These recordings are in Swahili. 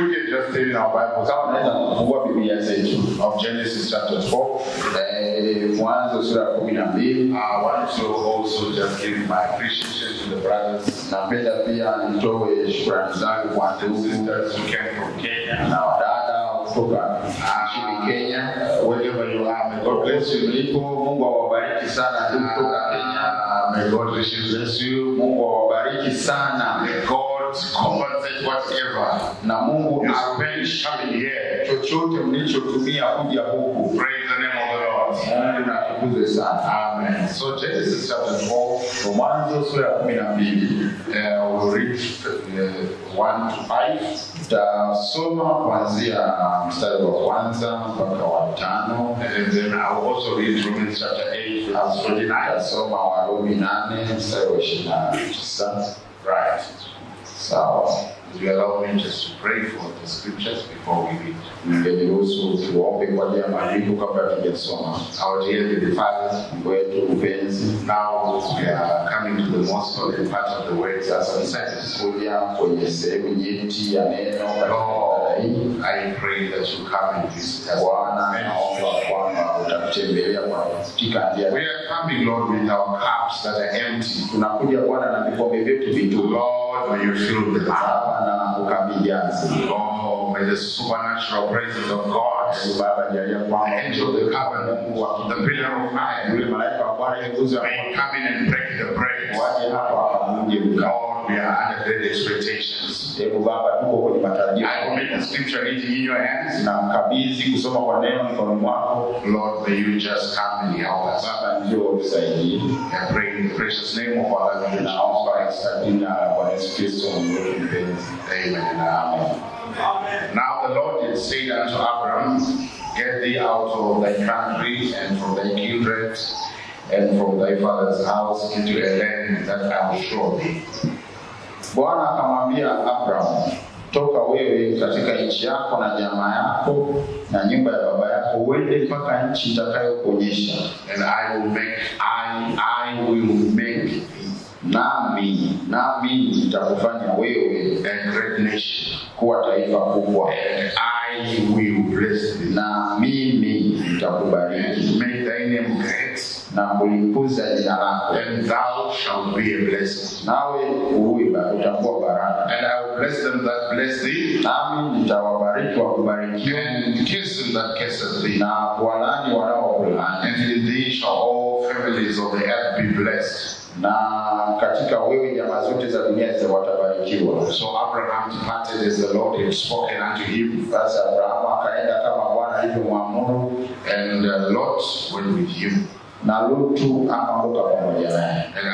we can just stay in our Bibles, of Genesis chapter 4. I want to also just give my appreciation to the brothers and sisters who came from Kenya. Wherever you are, may God bless you. May God bless you. May God compensate whatever you spend coming here. Praise the name of the Lord. Amen. So Genesis chapter 4, we'll read 1 to 5. And then I'll also read Romans chapter 8, verse 29. Right. So, would you allow me just to pray for the scriptures before we read? Our dear Father, now we are coming to the most holy part of the words as we said. Lord, I pray that you come and visit us. We are coming, Lord, with our cups that are empty. Lord, may you fill them up. Oh, may the supernatural presence of God, the angel of the covenant, the pillar of fire, may come in and break the bread. Lord, we are under great expectations. I commit the scripture reading in your hands. Lord, may you just come and help us. I pray in the precious name of our Lord Jesus Christ. Amen and amen. Now the Lord did say unto Abraham, get thee out of thy country and from thy kindred and from thy father's house into a land that I will show thee. Bwana akamwambia Abraham, toka wewe katika nchi yako na jamaa yako na nyumba ya baba yako uende mpaka nchi nitakayokuonyesha. And I will make nami nitakufanya wewe a great nation, kuwa taifa kubwa. And I will bless thee. Na mimi nitakubariki. Make thy name great. Na kulikuza jina lako. And thou shalt be a blessing. Nawe utakuwa baraka. And I will bless them that bless thee. Nami nitawabariki wakubariki. And kiss them that kisses thee. Na kuwalaani wanaokulaani. And in thee shall all families of the earth be blessed. Na katika wewe jamaa zote za dunia zitabarikiwa. So Abraham departed as the Lord had spoken unto him. Basi Abraham akaenda kama Bwana alivyomwamuru, and Lot went with him. Na Lutu akaondoka pamoja naye. And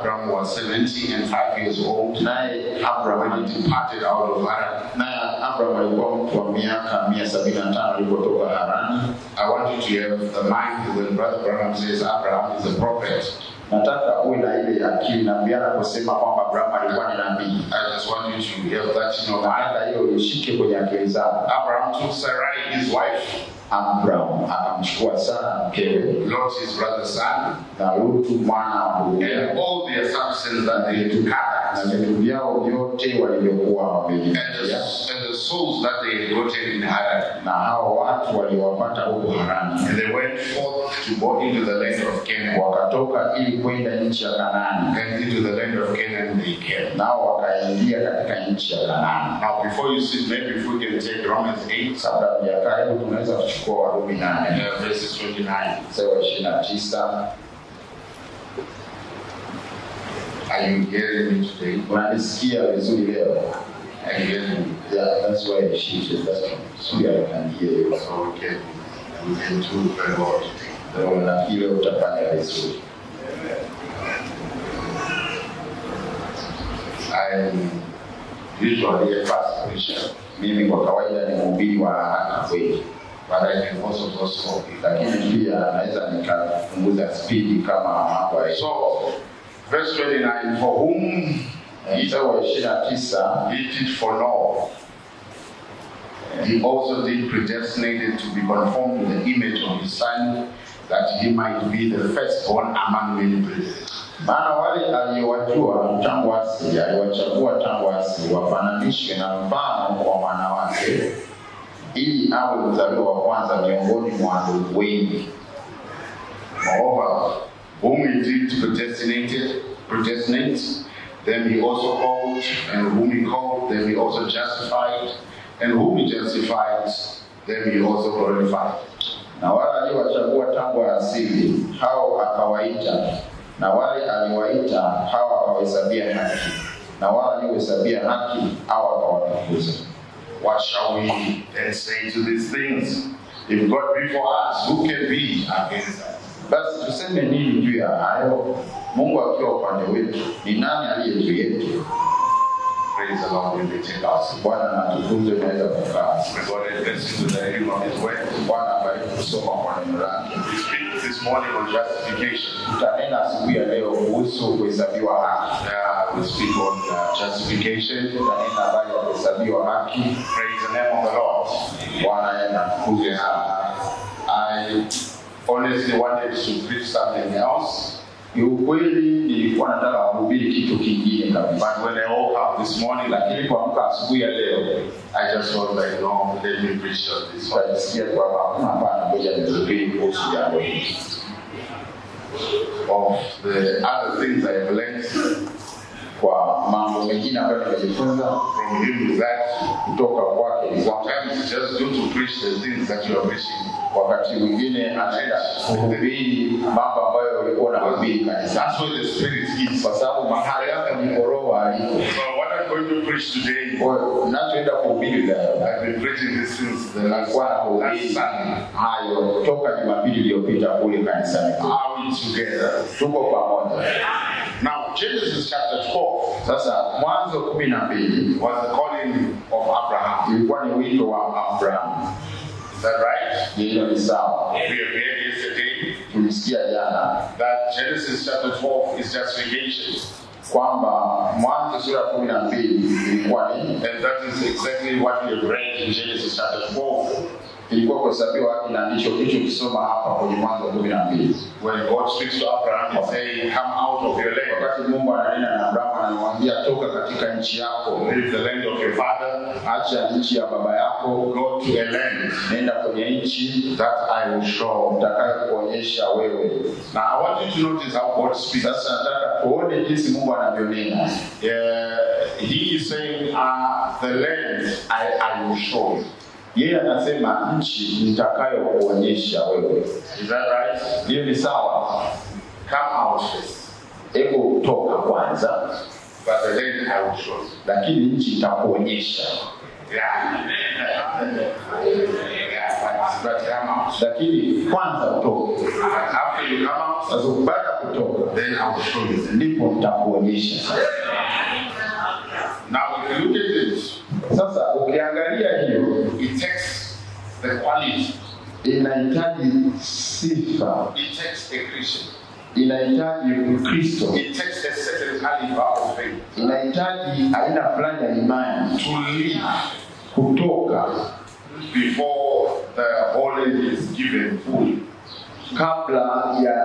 Abraham was 70 and 5 years old. Naye Abraham departed out of Haran. Naye Abraham alikuwa mtu wa miaka 175 alipotoka Harani. I want you to have the mind when Brother Abraham says Abraham is a prophet. Nataka uwe na ile akili na biara kusema kwamba Abraham alikuwa ni nabii. I just want you to have that in your mind. Hiyo ushike kwenye akili zako. Abraham took Sarai his wife. Abraham akamchukua Sara mkewe. Lot his brother's son. Na Lutu mwana wa ndugu. And all their substance that they took out. Na vitu vyao vyote walivyokuwa wamiliki. And the souls that they had gotten in Haran. Na hao watu waliowapata huko Harani. And they went forth to go into the land of Canaan. Wakatoka ili kwenda nchi ya Kanaani. And into the land of Canaan they came. Nao wakaingia katika nchi ya Kanaani. Now before you sit, maybe if we can take Romans 8. Kabla ya karibu tunaweza kuchukua Warumi 8 verses 29. Sawa 29. Are you hearing me today? Unanisikia vizuri leo? I hear you. Yeah, that's why she said that. So I can hear you. So we can do very well today. Na hilo utafanya vizuri. I'm usually a fast preacher. Mimi kwa kawaida ni mhubiri wa haraka kweli. But I can also go slow. Lakini pia naweza nikapunguza speed kama hapo. So verse 29, for whom he did foreknow, he also did predestinate to be conformed to the image of his son, that he might be the firstborn among many brethren. Maana wale aliyowajua tangu asili, aliwachagua tangu asili wafananishwe na mfano wa mwana wake, ili awe mzaliwa wa kwanza miongoni mwa ndugu wengi. Moreover, whom he did predestinate, them he also called, and whom he called, them he also justified, and whom he justified, them he also glorified. Na wale aliowachagua tangu asili, hao akawaita, na wale aliwaita, hao akawahesabia haki, na wale aliohesabia haki, hao akawatukuza. What shall we then say to these things? If God be for us, who can be against us? Basi tuseme nini juu ya hayo? Mungu akiwa upande wetu, ni nani aliye juu yetu? Praise the Lord, we may take us. Bwana na tufunze naweza kukaa. God has blessed you with the reading of His word. Bwana bariki kusoma kwa neno lake. We speak this morning on justification. Tutanena asubuhi ya leo kuhusu kuhesabiwa haki. We speak on justification. Tutanena habari ya kuhesabiwa haki. Praise the name of the Lord. Bwana na tufunze hapa. I honestly wanted to preach something else. Ukweli nilikuwa nataka kuhubiri kitu kingine kabisa. But when I woke up this morning, lakini kuamka asubuhi ya leo, I just thought like, no, let me preach on this. So I just heard hapana ngoja nihubiri kuhusu jambo hili. Of the other things I have learned, kwa mambo mengine ambayo nimejifunza from him is that kutoka kwake ni sometimes just go to preach the things that you are preaching. Wakati mwingine anaenda kuhubiri mambo ambayo ulikuwa unahubiri kanisa. That's where the spirit is. Kwa sababu mahali yako ni roho aliko. So what I'm going to preach today, ninachoenda kuhubiri leo, I've been preaching this since the last Sunday. Hayo toka Jumapili iliyopita kule kanisani. Are we together? Tuko pamoja. Now Genesis chapter 12. Sasa Mwanzo 12 was the calling of Abraham. Ilikuwa ni wito wa Abraham. Is that right? Hilo ni sawa. We have read yesterday. Tulisikia jana that Genesis chapter 12 is justification. Kwamba Mwanzo sura 12 ilikuwa ni, and that is exactly what we have read in Genesis chapter 12. Ilikuwa kuhesabiwa haki, na ndicho kisoma hapa kwenye Mwanzo 12. When God speaks to Abraham and say, come out of your land. Wakati Mungu ananena na Abraham anamwambia toka katika nchi yako, leave the land of your father, acha nchi ya baba yako, go to a land, nenda kwenye nchi that I will show, nitakayokuonyesha wewe. Now I want you to notice how God speaks. Sasa nataka tuone jinsi Mungu anavyonena. He is saying, the land I will show you. Yeye anasema nchi nitakayokuonyesha wewe. Is that right? Hiyo ni sawa. Come out first. Ego toka kwanza. But the land I will show you. Lakini nchi itakuonyesha. Yeah. But come out. Lakini kwanza utoke. After you come out, sasa baada kutoka, then I will show you. Ndipo nitakuonyesha. Now if you look at this, sasa ukiangalia hiyo, it takes the quality. Inahitaji sifa. It takes a Christian. Inahitaji Ukristo. It takes a certain caliber of faith. Inahitaji aina fulani ya imani to live, kutoka before the whole is given fully. Kabla ya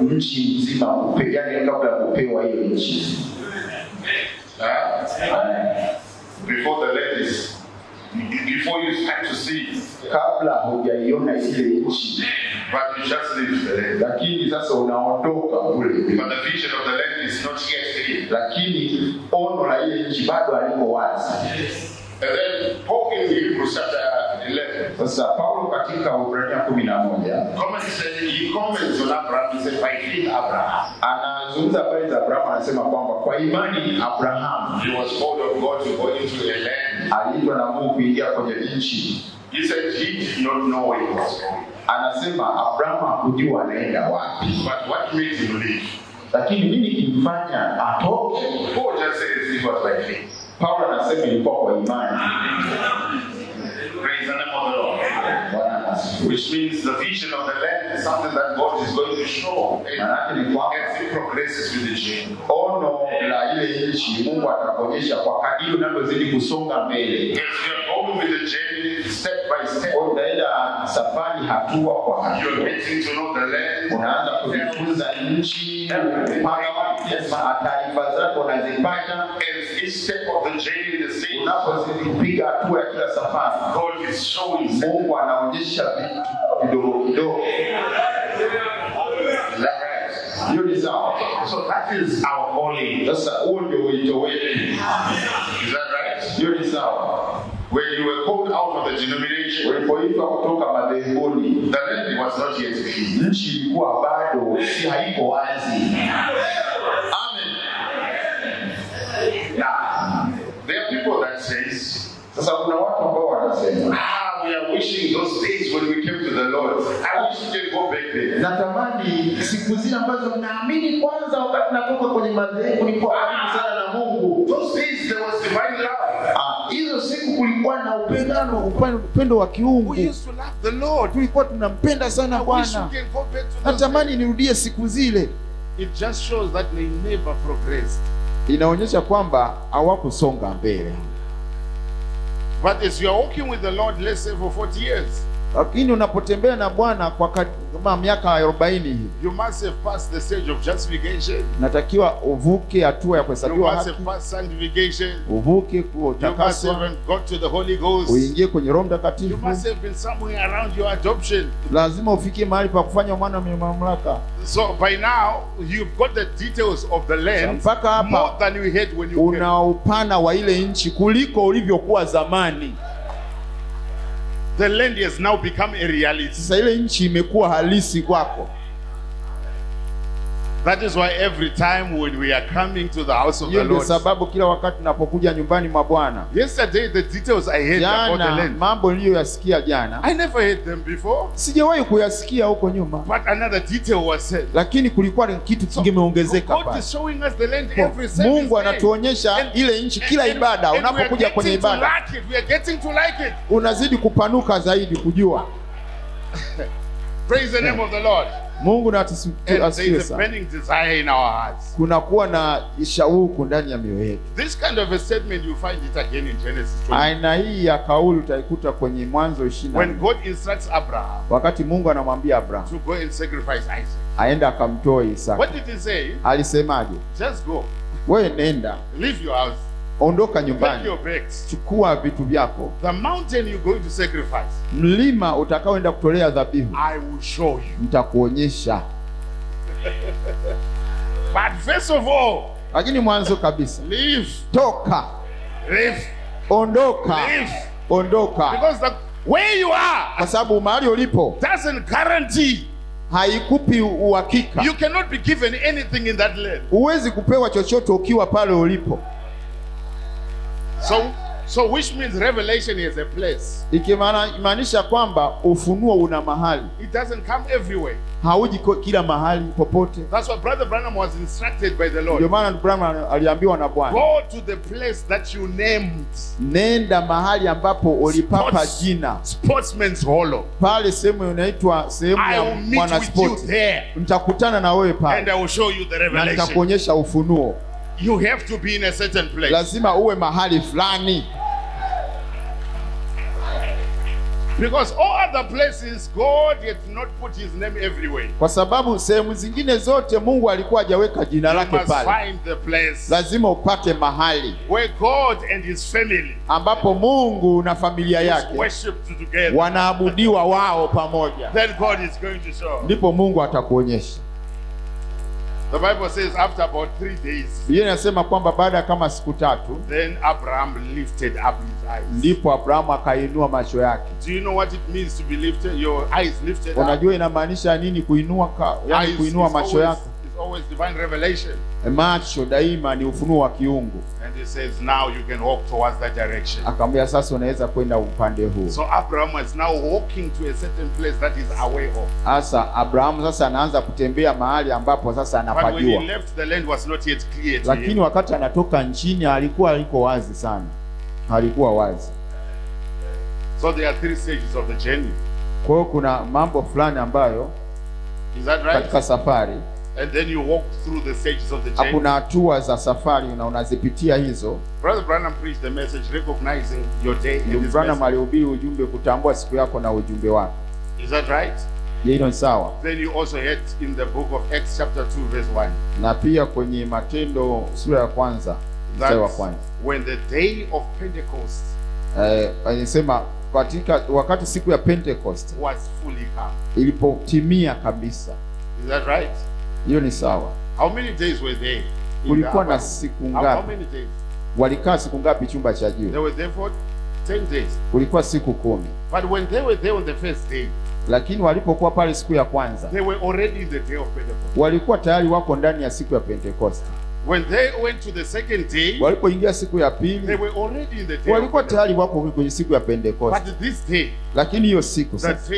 nchi nzima kupewa, yani kabla kupewa hiyo nchi. Before the land is, before you start to see, kabla hujaiona ile nchi, but you just leave the land. Lakini sasa unaondoka kule. But the vision of the land is not yet clear. Lakini ono la ile nchi bado haliko wazi. And then Paul in Hebrews chapter 11. Sasa Paulo katika Waebrania 11, he comments on Abraham. He said, by faith Abraham. Anazungumza habari za Abraham, anasema kwamba kwa imani Abraham, he was called of God to go into a land. Aliitwa na Mungu kuingia kwenye nchi. He said he did not know where he was going. Anasema Abraham hakujua anaenda wapi. But what made him leave? Lakini nini kimfanya atoke? Paul just says it was by faith. Paulo anasema ilikuwa kwa imani. Praise the name of the Lord. Which means the vision of the land is something that God is going to show. As it progresses with the journey. Ono la ile nchi Mungu atakuonyesha kwa kadiri unavyozidi kusonga mbele. If you're going moving the journey step by step. Unaenda safari hatua kwa hatua. You're getting to know the land. Unaanza kujifunza nchi, taarifa zako unazipata. And each step of the journey the same. Unapozidi kupiga hatua ya kila safari, God is showing. Mungu anaonyesha vitu kidogo kidogo. Hiyo ni sawa. So that is our calling. Sasa huo ndio wito wetu. Is that right? Hiyo ni sawa. When you were called out of the denomination, ulipoitwa kutoka madhehuni, the land was not yet clean. Nchi ilikuwa bado si haiko wazi. Amen. Now, there are people that says, sasa kuna watu ambao wanasema, we are wishing those days when we came to the Lord. I wish we can go back there. Natamani siku zile ambazo naamini kwanza wakati natoka kwenye madhehebu nilikuwa karibu sana na Mungu. Those days there was divine love. Hizo siku kulikuwa na upendo wa kiungu. We used to love the Lord. Tulikuwa tunampenda sana Bwana. Natamani nirudie siku zile. It just shows that they never progressed. Inaonyesha kwamba hawakusonga mbele. But as you are walking with the Lord, let's say for 40 years, lakini unapotembea na Bwana kwa kama miaka 40 hivi, you must have passed the stage of justification. Natakiwa uvuke hatua ya kuhesabiwa haki. You must have passed sanctification. Uvuke kutakaswa. You must have got to the Holy Ghost. Uingie kwenye Roho Mtakatifu. You must have been somewhere around your adoption. Lazima ufikie mahali pa kufanya mwana mwenye mamlaka. So by now you've got the details of the land more than you had when you came. Una upana wa ile nchi kuliko ulivyokuwa zamani. The land has now become a reality. Sasa ile nchi imekuwa halisi kwako. That is why every time when we are coming to the house of the Lord, sababu kila wakati tunapokuja nyumbani mwa Bwana. Yesterday the details I heard about the land, mambo niliyoyasikia jana, I never heard them before. Sijawahi kuyasikia huko nyuma. But another detail was said. Lakini kulikuwa kitu kingeongezeka pale. God is showing us the land every service. Mungu anatuonyesha ile nchi kila ibada. Unapokuja kwenye ibada, we are getting to like it. Unazidi kupanuka zaidi kujua. Praise the name of the Lord. Mungu na asifiwe sana. Burning desire in our hearts. Kuna kuwa na shauku ndani ya mioyo yetu. This kind of a statement you find it again in Genesis 20. Aina hii ya kauli utaikuta kwenye Mwanzo 20. When God instructs Abraham, wakati Mungu anamwambia Abraham to go and sacrifice Isaac, aenda akamtoe Isaka. What did he say? Alisemaje? Just go. Wewe nenda. Leave your house. Ondoka nyumbani. Take your bags. Chukua vitu vyako. The mountain you're going to sacrifice, mlima utakaoenda kutolea dhabihu, I will show you. Nitakuonyesha. But first of all, lakini mwanzo kabisa, leave. Toka. Leave. Ondoka. Leave. Ondoka. Because the where you are, kwa sababu mahali ulipo, doesn't guarantee, haikupi uhakika. You cannot be given anything in that land. Huwezi kupewa chochote ukiwa pale ulipo. So which means revelation is a place. Ikimaanisha kwamba ufunuo una mahali. It doesn't come everywhere. Hauji kila mahali popote. That's why Brother Branham was instructed by the Lord. Ndio maana Branham aliambiwa na Bwana, go to the place that you named. Nenda mahali ambapo ulipapa jina. Sportsman's Hollow. Pale sehemu inaitwa sehemu ya mwana sport. Nitakutana na wewe pale. And I will show you the revelation. Nitakuonyesha ufunuo. You have to be in a certain place. Lazima uwe mahali fulani. Because all other places God had not put his name everywhere. Kwa sababu sehemu zingine zote Mungu alikuwa hajaweka jina lake pale. You must find the place. Lazima upate mahali where God and his family, ambapo Mungu na familia yake worshiped together, wanaabudiwa wao pamoja. Then God is going to show. Ndipo Mungu atakuonyesha. The Bible says after about 3 days, Biblia inasema kwamba baada kama siku 3, then Abraham lifted up his eyes. Ndipo Abraham akainua macho yake. Do you know what it means to be lifted? Your eyes lifted up. Unajua inamaanisha nini kuinua yani kuinua macho yako? It's always divine revelation. Macho daima ni ufunuo wa kiungu. And he says now you can walk towards that direction. Akamwambia sasa unaweza kwenda upande huu. So Abraham is now walking to a certain place that is away of. Sasa Abraham sasa anaanza kutembea mahali ambapo sasa anapajua. But when he left, the land was not yet clear to him. Lakini wakati anatoka nchini alikuwa aliko wazi sana. Alikuwa wazi. So there are 3 stages of the journey. Kwa hiyo kuna mambo fulani ambayo is that right? Katika safari And then you walk through the stages of the journey. Kuna hatua za safari na unazipitia hizo. Brother Branham preached the message recognizing your day and his Branham message. alihubiri ujumbe kutambua siku yako na ujumbe wako. Is that right? Hilo ni sawa. Then you also had in the book of Acts chapter 2 verse 1. Na pia kwenye Matendo sura ya kwanza mstari wa kwanza. When the day of Pentecost anasema katika wakati siku ya Pentecost was fully come. Ilipotimia kabisa. Is that right? Hiyo ni sawa. How many days were they? Kulikuwa na siku ngapi? How many days? Walikaa siku ngapi chumba cha juu? They were there for 10 days. Kulikuwa siku 10. But when they were there on the first day, lakini walipokuwa pale siku ya kwanza, they were already in the day of Pentecost. Walikuwa tayari wako ndani ya siku ya Pentecost. When they went to the second day, walipoingia siku ya pili, they were already in the day. Walikuwa tayari wako kwenye siku ya Pentecost. But this day, lakini hiyo siku sasa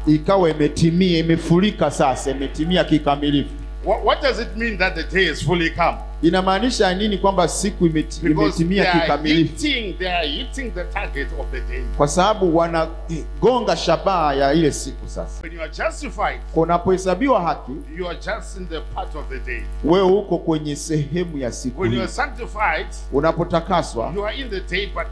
ikawa imetimia, imefurika sasa, imetimia kikamilifu. What does it mean that the day is fully come? Inamaanisha nini kwamba siku imetimia kikamilifu? They are hitting the target of the day. Kwa sababu wanagonga shabaha ya ile siku sasa. When you are justified, unapohesabiwa haki, you are just in the part of the day. Wewe uko kwenye sehemu ya siku. When you are sanctified, unapotakaswa, you are in the day but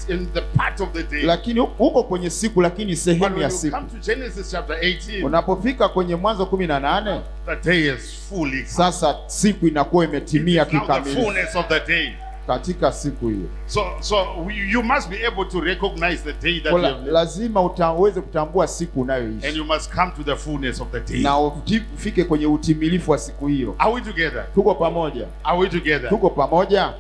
in the part of the day. Lakini uko kwenye siku lakini sehemu ya siku. When you come to Genesis chapter 18, unapofika kwenye Mwanzo 18, the day is fully come. Sasa siku inakuwa imetimia kikamilifu. The fullness of the day. Katika siku hiyo. So you must be able to recognize the day that you have. Lazima uweze kutambua siku unayoishi. And you must come to the fullness of the day. Na ufike kwenye utimilifu wa siku hiyo. Are we together? Tuko pamoja. Are we together? Tuko pamoja.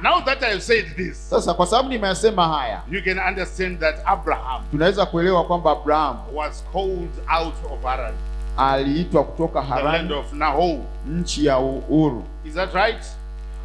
Now that I have said this, sasa kwa sababu nimesema haya, you can understand that Abraham, tunaweza kuelewa kwamba Abraham was called out of Haran. Aliitwa kutoka Haran, the land of Nahor, nchi ya Uru. Is that right?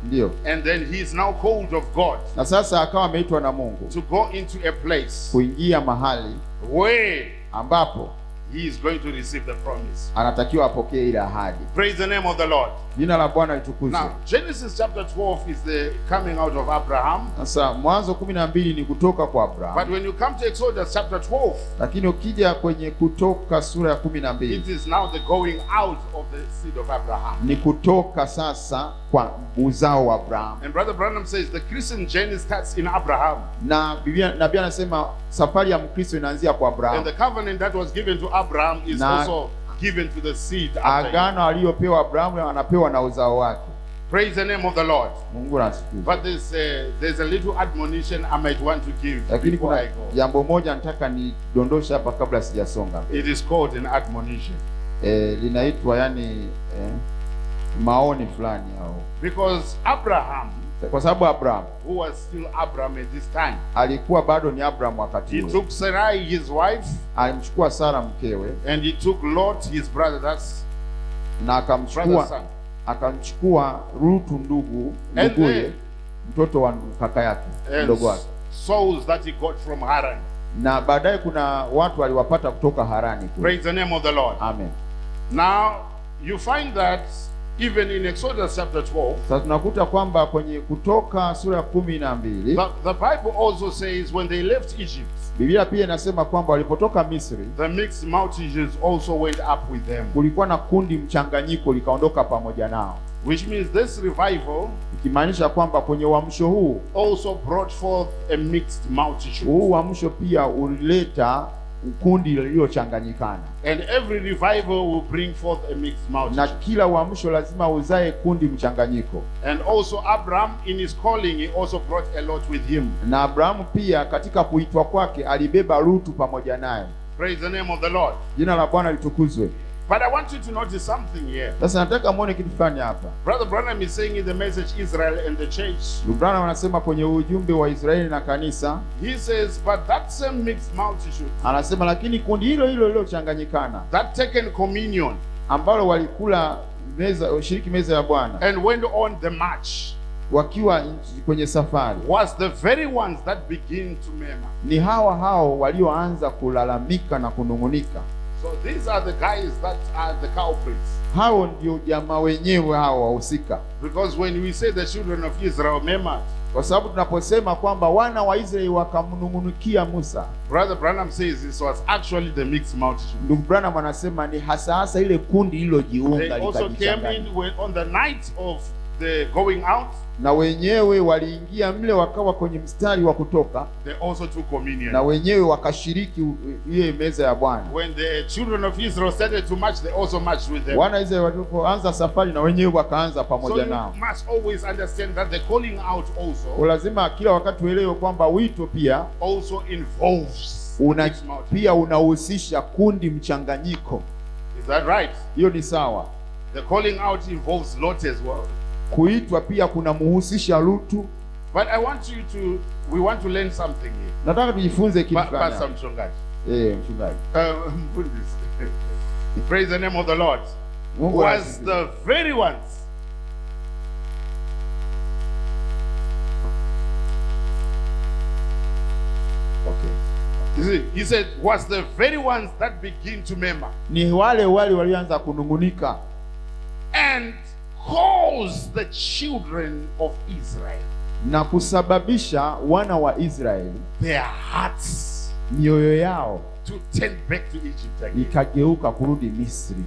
Ndio. And then he is now called of God. Na sasa akawa ameitwa na Mungu to go into a place, kuingia mahali where ambapo he is going to receive the promise. Anatakiwa apokee ile ahadi. Praise the name of the Lord. Jina la Bwana litukuzwe. Now, Genesis chapter 12 is the coming out of Abraham. Sasa Mwanzo 12 ni kutoka kwa Abraham. But when you come to Exodus chapter 12, lakini ukija kwenye Kutoka sura ya 12, it is now the going out of the seed of Abraham. Ni kutoka sasa kwa uzao wa Abraham. And Brother Branham says the Christian journey starts in Abraham. Na Biblia anasema safari ya Mkristo inaanzia kwa Abraham. And the covenant that was given to Abraham is also given to the seed after him. Agano aliyopewa Abraham anapewa na uzao wake. Praise the name of the Lord. Mungu asifiwe. But there's a little admonition I might want to give. Lakini kuna jambo moja nataka nidondoshe hapa kabla sijasonga. It is called an admonition. Linaitwa maoni fulani au. Because Abraham, kwa sababu Abraham, who was still Abraham at this time, alikuwa bado ni Abraham wakati huo. He took Sarai his wife, alimchukua Sara mkewe, and he took Lot his brother, that's na akamchukua Rutu nduguye, mtoto wa kaka yake, mdogo wake, souls that he got from Haran. Na baadaye kuna watu aliwapata kutoka Harani. Praise the name of the Lord. Amen. Now you find that even in Exodus chapter 12, sasa tunakuta kwamba kwenye Kutoka sura ya 12, the Bible also says when they left Egypt, Biblia pia inasema kwamba walipotoka Misri, the mixed multitudes also went up with them. Kulikuwa na kundi mchanganyiko likaondoka pamoja nao. Which means this revival, ikimaanisha kwamba kwenye uamsho huu also brought forth a mixed multitude. Huu uamsho pia ulileta kundi lililochanganyikana. And every revival will bring forth a mixed multitude. Na kila uamsho lazima uzae kundi mchanganyiko. And also Abraham in his calling, he also brought a lot with him. Na Abrahamu pia katika kuitwa kwake alibeba Rutu pamoja naye. Praise the name of the Lord. Jina la Bwana litukuzwe. But I want you to notice something here. Sasa nataka muone kitu fulani hapa. Brother Branham is saying in the message Israel and the church. Branham anasema kwenye ujumbe wa Israeli na kanisa. He says, but that same mixed multitude. Anasema lakini kundi hilo lililochanganyikana. That taken communion. Ambalo walikula ushiriki meza ya Bwana. And went on the march. Wakiwa kwenye safari. Was the very ones that begin to murmur. Ni hao walioanza kulalamika na kunungunika. So these are the guys that are the culprits. Hao ndio jamaa wenyewe hao wahusika. Because when we say the children of Israel murmured, Kwa sababu tunaposema kwamba wana wa Israeli wakamnungunikia Musa, Brother Branham says this was actually the mixed multitude. ndugu Branham anasema ni hasa ile kundi lilojiunga They also came likajichanganya. in on the night of the going out. Na wenyewe waliingia mle wakawa kwenye mstari wa kutoka, They also took communion. na wenyewe wakashiriki ile meza ya Bwana. When the children of Israel started to march, they also marched with them. Wana Israeli walipoanza safari na wenyewe wakaanza So pamoja you nao. must always understand that the calling out also Lazima kila wakati uelewe kwamba wito pia involves mixed multitude. pia unahusisha kundi mchanganyiko. Is that right? Hiyo ni sawa. The calling out involves Lot as well. Kuitwa pia kuna muhusisha Lutu. But we want to learn something here. Nataka tujifunze kitu Pastor fulani. Mchungaji. Mchungaji. Put this. Praise the name of the Lord. Mungu Was asifiwe. the very ones Okay. you see, he said, was the very ones that begin to murmur Ni wale walioanza kunungunika and cause the children of Israel na kusababisha wana wa Israeli their hearts mioyo yao to turn back to Egypt again. ikageuka kurudi Misri.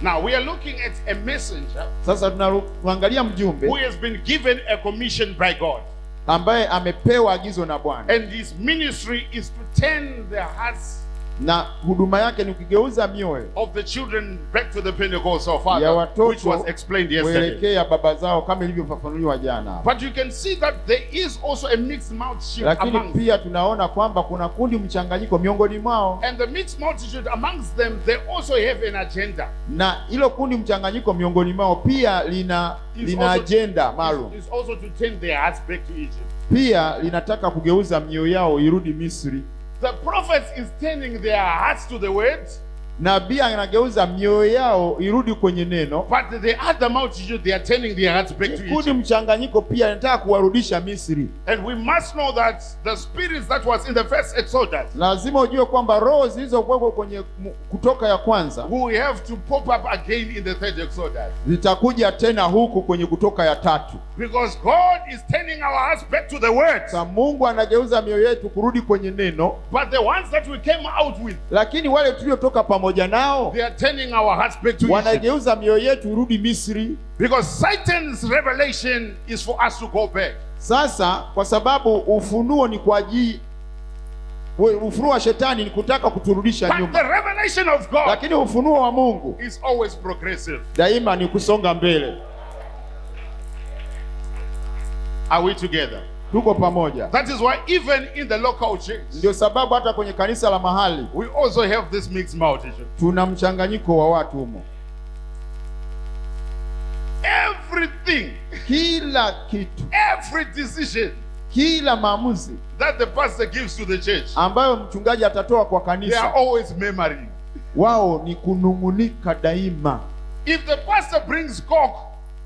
Now we are looking at a messenger Sasa tunaangalia who mjumbe has been given a commission by God, ambaye amepewa agizo na Bwana, and his ministry is to turn the hearts na huduma yake ni kugeuza mioyo of the children back to the Pentecostal ya father, which watoto was explained yesterday. kuelekea baba zao kama ilivyofafanuliwa jana. But you can see that there is also a mixed multitude Lakini among them. pia tunaona kwamba kuna kundi mchanganyiko miongoni mwao, And the mixed multitude amongst them, they also have an agenda. na hilo kundi mchanganyiko miongoni mwao pia lina agenda maalum. Is also to turn their hearts back to Egypt. Pia linataka kugeuza mioyo yao irudi Misri. The prophet is turning their hearts to the word, Nabii anageuza mioyo yao irudi kwenye neno, but the other multitude, they are turning their hearts back to kundi Egypt. mchanganyiko pia anataka kuwarudisha Misri. And we must know that the spirits that was in the first Exodus Lazima ujue kwamba roho zilizokuwa kwenye Kutoka ya kwanza will have to pop up again in the third Exodus. zitakuja tena huku kwenye Kutoka ya tatu. Because God is turning our hearts back to the word. Sasa Mungu anageuza mioyo yetu kurudi kwenye neno, But the ones that we came out with, lakini wale tuliotoka pamoja nao they are turning our hearts back to Egypt. wanageuza mioyo yetu irudi Misri. Because Satan's revelation is for us to go back. Sasa kwa sababu ufunuo ni kwa ajili, ufunuo wa shetani ni kutaka kuturudisha But the nyuma, revelation of God lakini ufunuo wa Mungu is always progressive. daima ni kusonga mbele. Are we together? Tuko pamoja. That is why even in the local church, Ndio sababu hata kwenye kanisa la mahali we also have this mixed multitude. tuna mchanganyiko wa watu humo. Everything, Kila kitu, every decision kila maamuzi that the pastor gives to the church, ambayo mchungaji atatoa kwa they are kanisa, always memorying. wao ni kunung'unika daima. If the pastor brings Coke,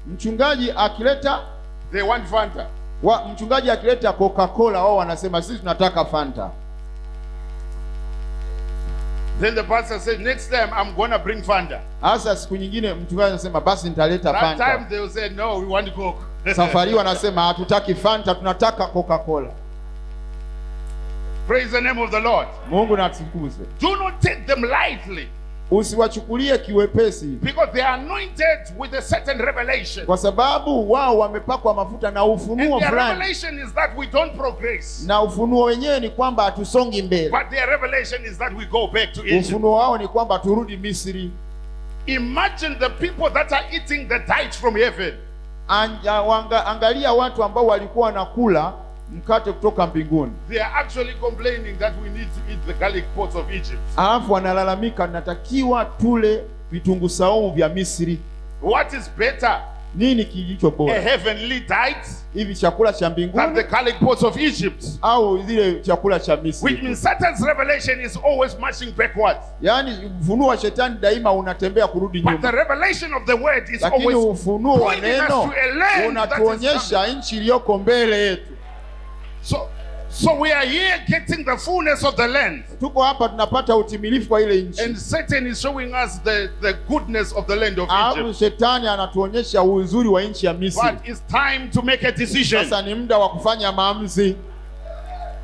Mchungaji akileta they want Fanta. mchungaji akileta Coca-Cola, wao wanasema sisi tunataka Fanta. Then the pastor said, next time I'm going to bring Fanta. Hasa siku nyingine mchungaji anasema basi nitaleta That time Fanta. they will say, no, we want Coke. Safari wanasema hatutaki Fanta, tunataka Coca-Cola. Praise the name of the Lord. Mungu na atukuzwe. Do not take them lightly, Usiwachukulie kiwepesi, because they are anointed with a certain revelation. kwa sababu wao wamepakwa mafuta na And ufunuo their fulani, revelation is that we don't progress. na ufunuo wenyewe ni kwamba hatusongi mbele. But their revelation is that we go back to Egypt. Ufunuo wao ni kwamba turudi Misri. Imagine the people that are eating the tithe from heaven. Angalia watu ambao walikuwa wanakula mkate kutoka mbinguni, They are actually complaining that we need to eat the garlic pots of Egypt. alafu wanalalamika natakiwa tule vitunguu saumu vya Misri. What is better, Nini kilicho a bora, heavenly tithe hivi chakula cha than the mbinguni garlic pots of Egypt? au zile chakula cha Which Misri? means Satan's revelation is always marching backwards. Yaani ufunuo wa shetani daima unatembea kurudi But the nyuma, revelation of the word is lakini always ufunuo wa pointing us neno to a land that is unatuonyesha nchi iliyoko mbele yetu. So we are here getting the fullness of the land. Tuko hapa tunapata utimilifu wa ile nchi. And Satan is showing us the goodness of the land of Alafu Egypt. shetani anatuonyesha uzuri wa nchi ya Misri. But it's time to make a decision. Sasa ni muda wa kufanya maamuzi.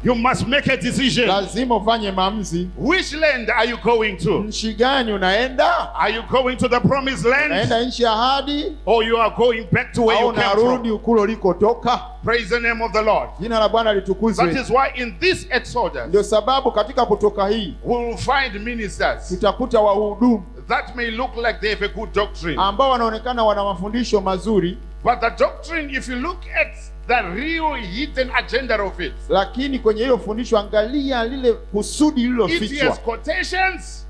You must make a decision. Lazima ufanye maamuzi. Which land are you going to? Nchi gani unaenda? Are you going to the promised land? Unaenda nchi ya ahadi Or you are going back to where au you came unarudi from? ukulo ulikotoka? Praise the name of the Lord. Jina la Bwana That litukuzwe. is why in this Exodus, Ndio sababu katika kutoka hii we will find ministers tutakuta wahudumu that may look like they have a good doctrine. ambao wanaonekana wana mafundisho mazuri, But the doctrine, if you look at the real hidden agenda of it, lakini kwenye hilo fundisho angalia lile kusudi it lililofichwa. has quotations,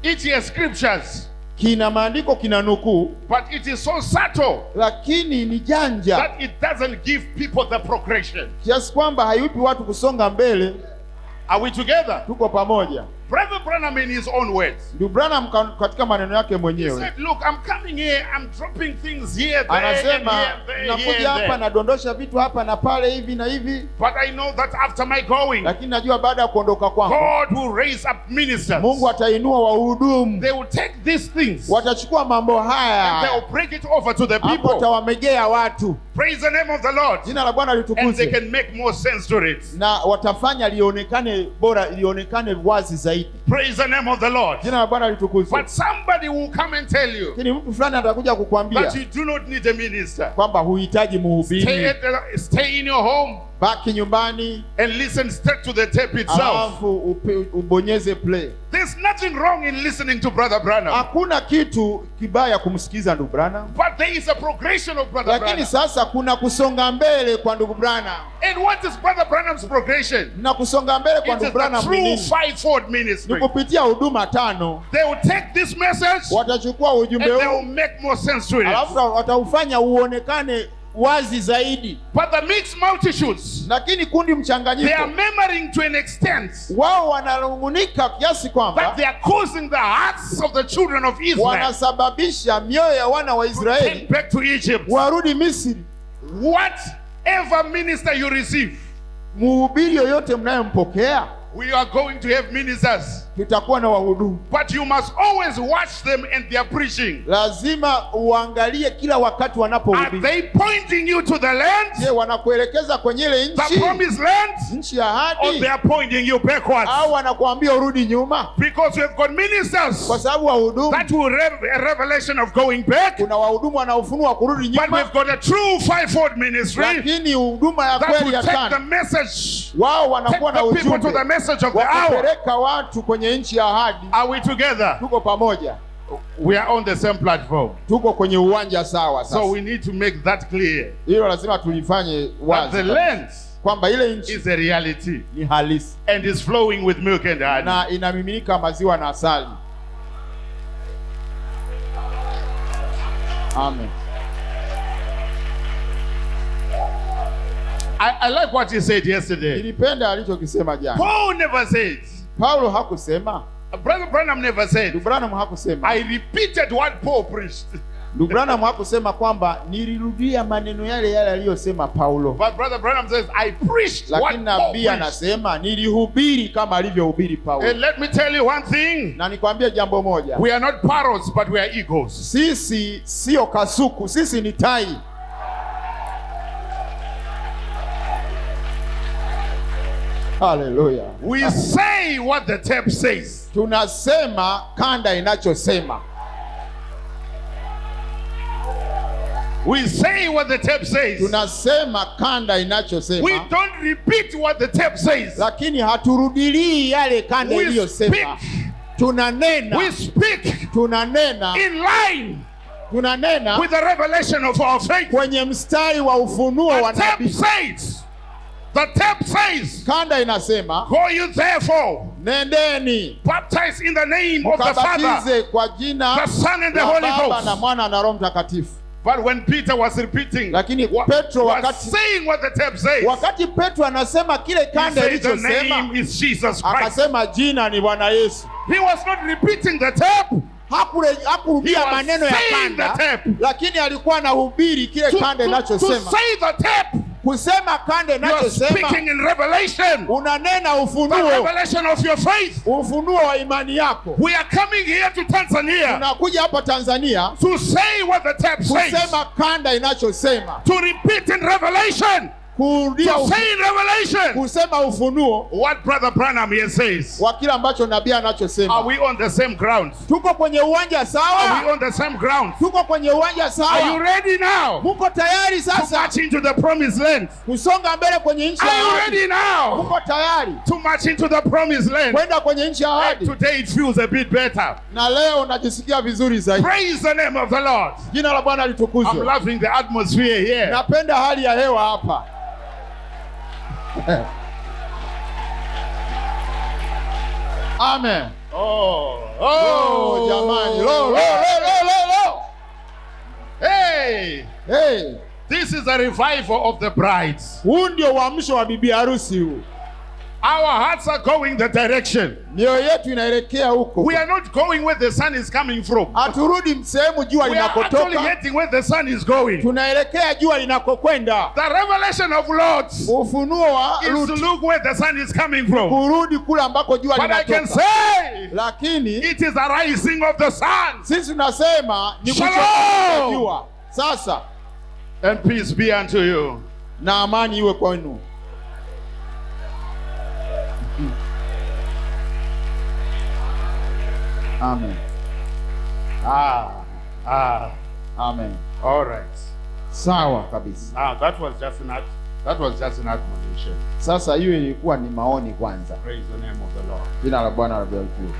it has scriptures, Kina maandiko, kina nukuu, but it is so subtle lakini ni janja that it doesn't give people the progression. kiasi kwamba haipi watu kusonga mbele. Are we together? Tuko pamoja. Brother Branham, in his own words, Ndio Branham katika maneno yake he mwenyewe said, look, I'm coming here, I'm dropping things here, there, and anasema, here, there, here, nakuja and hapa there. nadondosha vitu hapa na pale hivi na hivi, But I know that after my going, lakini najua baada ya kuondoka kwangu God will raise up ministers. Mungu atainua wahudumu, They will take these things watachukua mambo and they haya will break it over to the hapo, people. watawamegea watu. Praise the name of the Lord. Jina la Bwana And they litukuzwe. can make more sense to it. Na watafanya lionekane bora, lionekane wazi zaidi. Praise the name of the Lord. Jina la Bwana litukuzwe. But somebody will come and tell you Lakini mtu fulani atakuja kukwambia that you do not need a minister. kwamba huhitaji mhubiri, Stay in your home baki nyumbani and listen straight to the tape itself. alafu ubonyeze play. There's nothing wrong in listening to Brother Branham. Hakuna kitu kibaya kumsikiza ndugu Branham, But there is a progression of Brother lakini Branham. sasa kuna kusonga mbele kwa ndugu Branham. And what is Brother Branham's progression? Na kusonga mbele kwa It ndugu is the Branham ni true nini? fivefold Ni ministry. kupitia huduma tano. They will take this message Watachukua and ujumbe they will huu make more sense to it. alafu wataufanya uonekane wazi zaidi. But the mixed multitudes, Lakini kundi they are mchanganyiko murmuring to an extent wao wananung'unika kiasi that kwamba they are causing the hearts of the children of Israel wanasababisha mioyo ya wana wa to Israeli turn back to Egypt. warudi Misri. Whatever minister you receive, Mhubiri yoyote mnayompokea, we are going to have ministers. tutakuwa na wahudumu. But you must always watch them and their preaching. Lazima uangalie kila wakati Are wanapohubiri. they pointing you to the land, Je, wanakuelekeza kwenye ile the nchi, promised land, nchi ya or ahadi, they are pointing you backwards? au wanakuambia urudi nyuma? Because we've got ministers Kwa sababu wahudumu, that will have a revelation of going back, kuna wahudumu wanaofunua kurudi but nyuma, we've got a true fivefold ministry lakini huduma ya that kweli will ya take the tano, message, wao take wanakuwa na the people to ujumbe the message of the wa hour. kupeleka watu kwenye nchi ya ahadi. Are we together? Tuko pamoja, We are on the same platform. tuko kwenye uwanja sawa. So Sasa we need to make that clear hilo lazima tulifanye that wazi the kabisa, land kwamba ile nchi is a reality ni halisi and is flowing with milk and honey. na inamiminika maziwa na asali. Amen. I like what he said yesterday. Nilipenda alichokisema jana. Paul never said, Paulo hakusema, Brother Branham never said, ndugu Branham hakusema, I repeated what Paul preached. ndugu Branham hakusema kwamba nilirudia maneno yale yale aliyosema Paulo, But Brother Branham says, I preached what lakini Paul nabii preached. anasema nilihubiri kama alivyohubiri Paulo. And let me tell you one thing. Na nikwambie jambo moja, We are not parrots, but we are eagles. sisi sio kasuku, sisi ni tai. Hallelujah. We say what the tape says. Tunasema kanda inachosema. We say what the tape says. Tunasema kanda We inachosema, don't repeat what the tape says. lakini haturudilii yale kanda We iliyosema. speak. Tunanena, We speak tunanena, in line tunanena with the revelation of our faith. kwenye mstari wa ufunuo wa The tape nabii. says, the tape says, Kanda inasema, go you therefore, nendeni baptize in the name of the Father, mkabatize kwa jina the Son, and the la Holy Baba Ghost. na Mwana na Roho Mtakatifu. But when Peter was repeating, Lakini was Petro wakati saying what the tape says, Petro anasema kile he kanda said the ilichosema, name is Jesus Christ. akasema jina ni Bwana Yesu. He was not repeating the tape. He Hakurudia was maneno ya saying the kanda, tape. lakini alikuwa anahubiri kile kanda To inachosema. say the tape kusema kanda You are inachosema, speaking in revelation. unanena The ufunuo, revelation of your faith. ufunuo wa imani yako. We are coming here to Tanzania Tunakuja hapa Tanzania to say what the text says. kusema kanda inachosema, To repeat in revelation. kurudia To say in revelation kusema ufunuo what Brother Branham here says. wa kile ambacho nabii Are anachosema. we on the same ground? Tuko kwenye uwanja Are we sawa? on the same ground? Tuko kwenye uwanja Are you sawa? ready now Muko tayari to sasa march into the promised land? kusonga mbele kwenye nchi ya Are you ahadi? ready now Muko tayari to march into the promised land? kwenda kwenye nchi ya ahadi? Today it feels a bit better. Na leo unajisikia vizuri zaidi. Praise the name of the Lord. Jina la Bwana I'm litukuzwe. loving the atmosphere here. Napenda hali ya hewa hapa. Amen. Oh, jamani. Lo. Hey, Hey, this is a revival of the brides. huu ndio uamsho wa bibi harusi huu. Our hearts are going the direction. Mioyo yetu inaelekea huko. We are not going where the sun is coming from. Haturudi sehemu jua We are actually linakotoka. heading where the sun is going. Tunaelekea jua linakokwenda. The revelation of Lord is Ufunuo wa to Ruth, look where the sun is coming from. kurudi kule ambako jua But I can linatoka. say Lakini it is the rising of the sun. sisi tunasema ni Shalom! kuchomoza kwa jua. Sasa And peace be unto you. na amani iwe kwenu. Amen. Amen. All right. Sawa kabisa. Now that was just an admonition. Sasa hiyo ilikuwa ni maoni kwanza. Praise the name of the Lord. Jina la Bwana libarikiwe.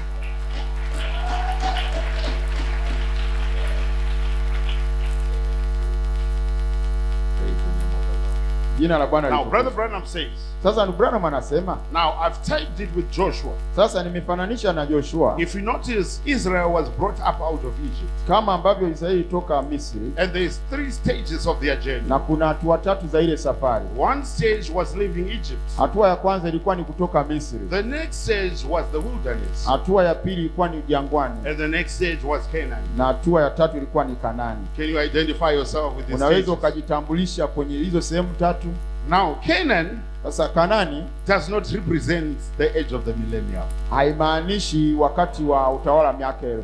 Praise the name of the Lord. Jina la Bwana Now, Brother litukuzwe. Branham says, Sasa Branham anasema, now I've typed it with Joshua. sasa nimefananisha na Joshua If you notice, Israel was brought up out of Egypt. kama ambavyo Israeli toka Misri, And there's 3 stages of their journey. na kuna hatua tatu za ile safari. One stage was leaving Egypt. Hatua ya kwanza ilikuwa ni kutoka Misri. The next stage was the wilderness. Hatua ya pili ilikuwa ni jangwani, And the next stage was Canaan. na hatua ya tatu ilikuwa ni Kanani. Can you identify yourself with these Unaweza stages? ukajitambulisha kwenye hizo sehemu tatu. Now, Canaan Sasa Kanani does not represent the age of the millennium. haimaanishi wakati wa utawala miaka 1000.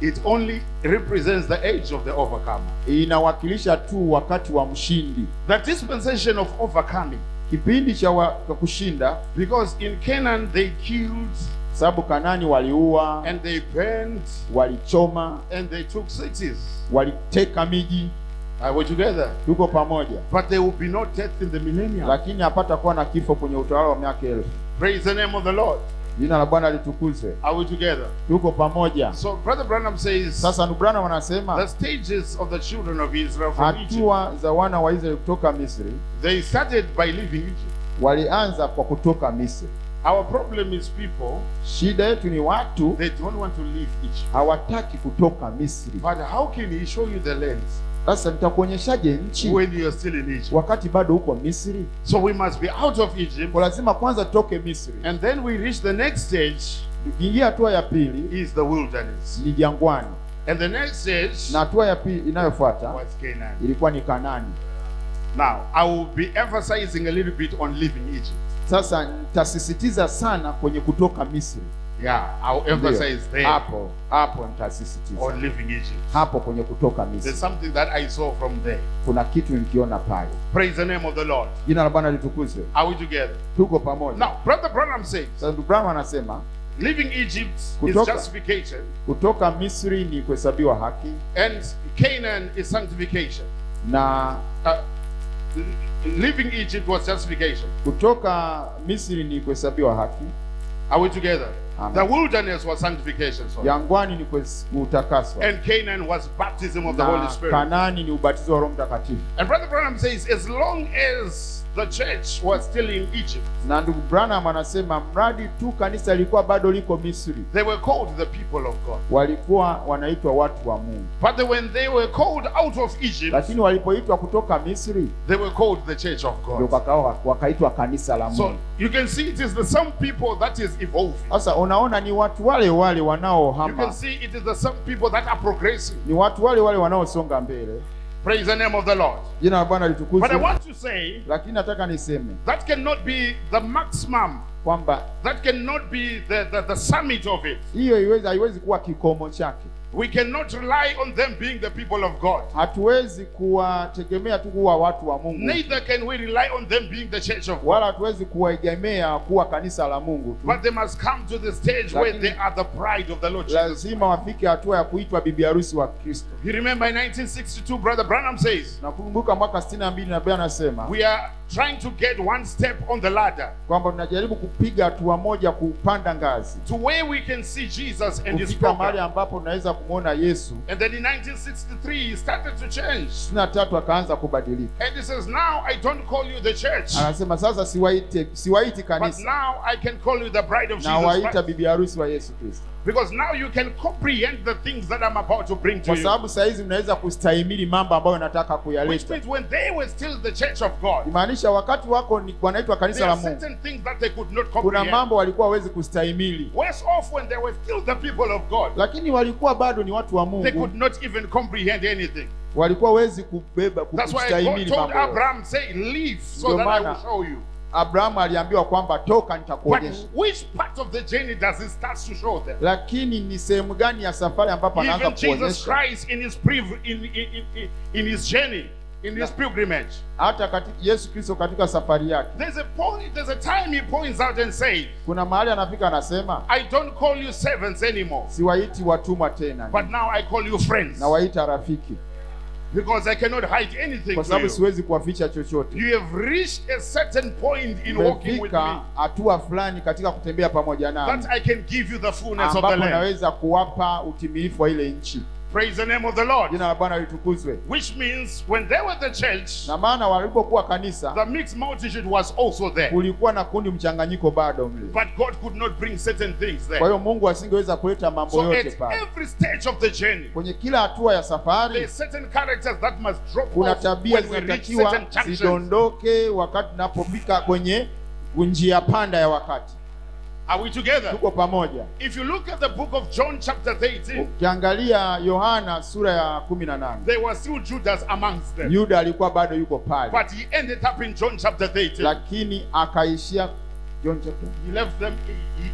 It only represents the age of the overcomer. Inawakilisha tu wakati wa mshindi, The dispensation of overcoming. kipindi cha kushinda, Because in Canaan they killed sababu Kanani waliua, and they burned walichoma, and they took cities. waliteka miji. We're together. Tuko pamoja, But there will be no death in the millennium. lakini hapata kuwa na kifo kwenye utawala wa miaka 1000. Praise the name of the Lord. Jina la Bwana litukuzwe. Are we together? Tuko pamoja. So Brother Branham says Sasa Branham the anasema stages of the children of Israel from Egypt. hatua za wana wa Israeli kutoka Misri, They started by leaving Egypt. walianza kwa kutoka Misri. Our problem is people, Shida yetu ni watu they don't want to leave Egypt. hawataki kutoka Misri. But how can he show you the land Sasa nitakuonyeshaje nchi when you're still in Egypt? wakati bado uko Misri? So we must be out of Egypt. Kwa lazima kwanza tutoke Misri. And then we reach the next stage Tukiingia hatua ya pili is the wilderness. ni jangwani, And the next stage na hatua ya pili inayofuata was Canaan. ilikuwa ni Kanani. Now, I will be emphasizing a little bit on leaving Egypt. Sasa nitasisitiza sana kwenye kutoka Misri. Yeah, I'll emphasize there Hapo nitasisitiza on leaving Egypt. hapo kwenye kutoka There's Misri. something that I saw from there. Kuna kitu nilikiona pale. Praise the name of the Lord. Jina la Bwana litukuzwe. Are we together? Tuko pamoja. Now, Brother Branham says, Sasa Branham anasema leaving Egypt is Kutoka- justification, kutoka Misri ni kuhesabiwa haki, and Canaan is sanctification. na Leaving Egypt was justification. kutoka Misri ni kuhesabiwa haki, Are we together? Amen. The wilderness was sanctification, sorry. jangwani ni kutakaswa, And Canaan was baptism of the Holy na Spirit. Kanani ni ubatizo wa Roho Mtakatifu. And Brother Branham says, as long as the church was still in Egypt, Na ndugu Branham anasema mradi tu kanisa lilikuwa bado liko Misri, they were called the people of God. walikuwa wanaitwa watu wa Mungu. But when they were called out of Egypt, Lakini walipoitwa kutoka Misri they were called the church of ndio God. wakaitwa kanisa la So Mungu. you can see it is the some people that is evolving. Sasa unaona ni watu wale wale You can wanaohama, see it is the some people that are progressing. ni watu wale wale wanaosonga mbele. Praise the name of the Lord. Jina la Bwana But I litukuzwe. want to say Lakini nataka niseme that cannot be the maximum. kwamba That cannot be the summit of it. hiyo haiwezi kuwa kikomo chake. We cannot rely on them being the people of God. Hatuwezi kuwategemea tu kuwa watu wa Mungu, Neither can we rely on them being the church of God. wala hatuwezi kuwaegemea kuwa kanisa la Mungu tu. But they must come to the stage where they are the bride of the Lord Jesus. Lazima wafike hatua ya kuitwa bibi harusi wa Kristo. You remember in 1962, Brother Branham says, Nakumbuka mwaka 62 na Biblia anasema we are trying to get one step on the ladder kwamba tunajaribu kupiga hatua moja kupanda ngazi to where we can see Jesus and his kufika mahali program. ambapo tunaweza kumwona Yesu. And then in 1963, he started to change. 63 akaanza kubadilika. And he says, now I don't call you the church, Anasema sasa siwaiti but kanisa, now I can call you the bride of na Jesus waita Christ. bibi harusi wa Yesu Kristo. Because now you can comprehend the things that I'm about to bring to Kwa you. sababu saa hizi mnaweza kustahimili mambo ambayo nataka Which kuyaleta. means when they were still the church of God, Imaanisha wakati wako ni wanaitwa there kanisa la are Mungu, certain things that they could not kuna comprehend. mambo walikuwa hawezi kustahimili, Worse off when they were still the people of God. lakini walikuwa bado ni watu wa They Mungu, could not even comprehend anything. walikuwa hawezi kubeba That's why God kustahimili told mambo yote. Abraham, say, leave so Ndio that I maana will show you. Abrahamu aliambiwa kwamba toka But nitakuonyesha. which part of the journey does it start to show them? Lakini ni sehemu gani ya safari ambapo anaanza Even Jesus kuonyesha? Christ in his journey, in his pilgrimage, Hata katika Yesu Kristo katika safari yake, there's a time he points out and says, kuna mahali anafika anasema, I don't call you servants anymore, siwaiti watumwa tena, but now I call you friends, na waita rafiki, because I cannot hide anything kwa to sababu you. siwezi kuwaficha chochote. You have reached a certain point in walking with me Umefika hatua fulani katika kutembea pamoja nami that I can give you the fullness of the ambapo land. naweza kuwapa utimilifu wa ile nchi. Praise the name of the Lord. Jina la Bwana litukuzwe. Which means when they were the church, Na maana walipokuwa kanisa, the mixed multitude was also there. kulikuwa na kundi mchanganyiko bado mle. But God could not bring certain things Kwa there. hiyo Mungu asingeweza kuleta mambo So yote at pale. every stage of the journey, Kwenye kila hatua ya safari there's certain characters that must drop kuna off tabia when we reach zinatakiwa certain junctions. zidondoke wakati tunapofika kwenye njia panda ya wakati. Are we together? Tuko pamoja. If you look at the book of John chapter 13, Ukiangalia Yohana sura ya 18, there was still Judas amongst them. Yuda alikuwa bado yuko pale, But he ended up in John chapter 13. lakini akaishia John chapter, He left them,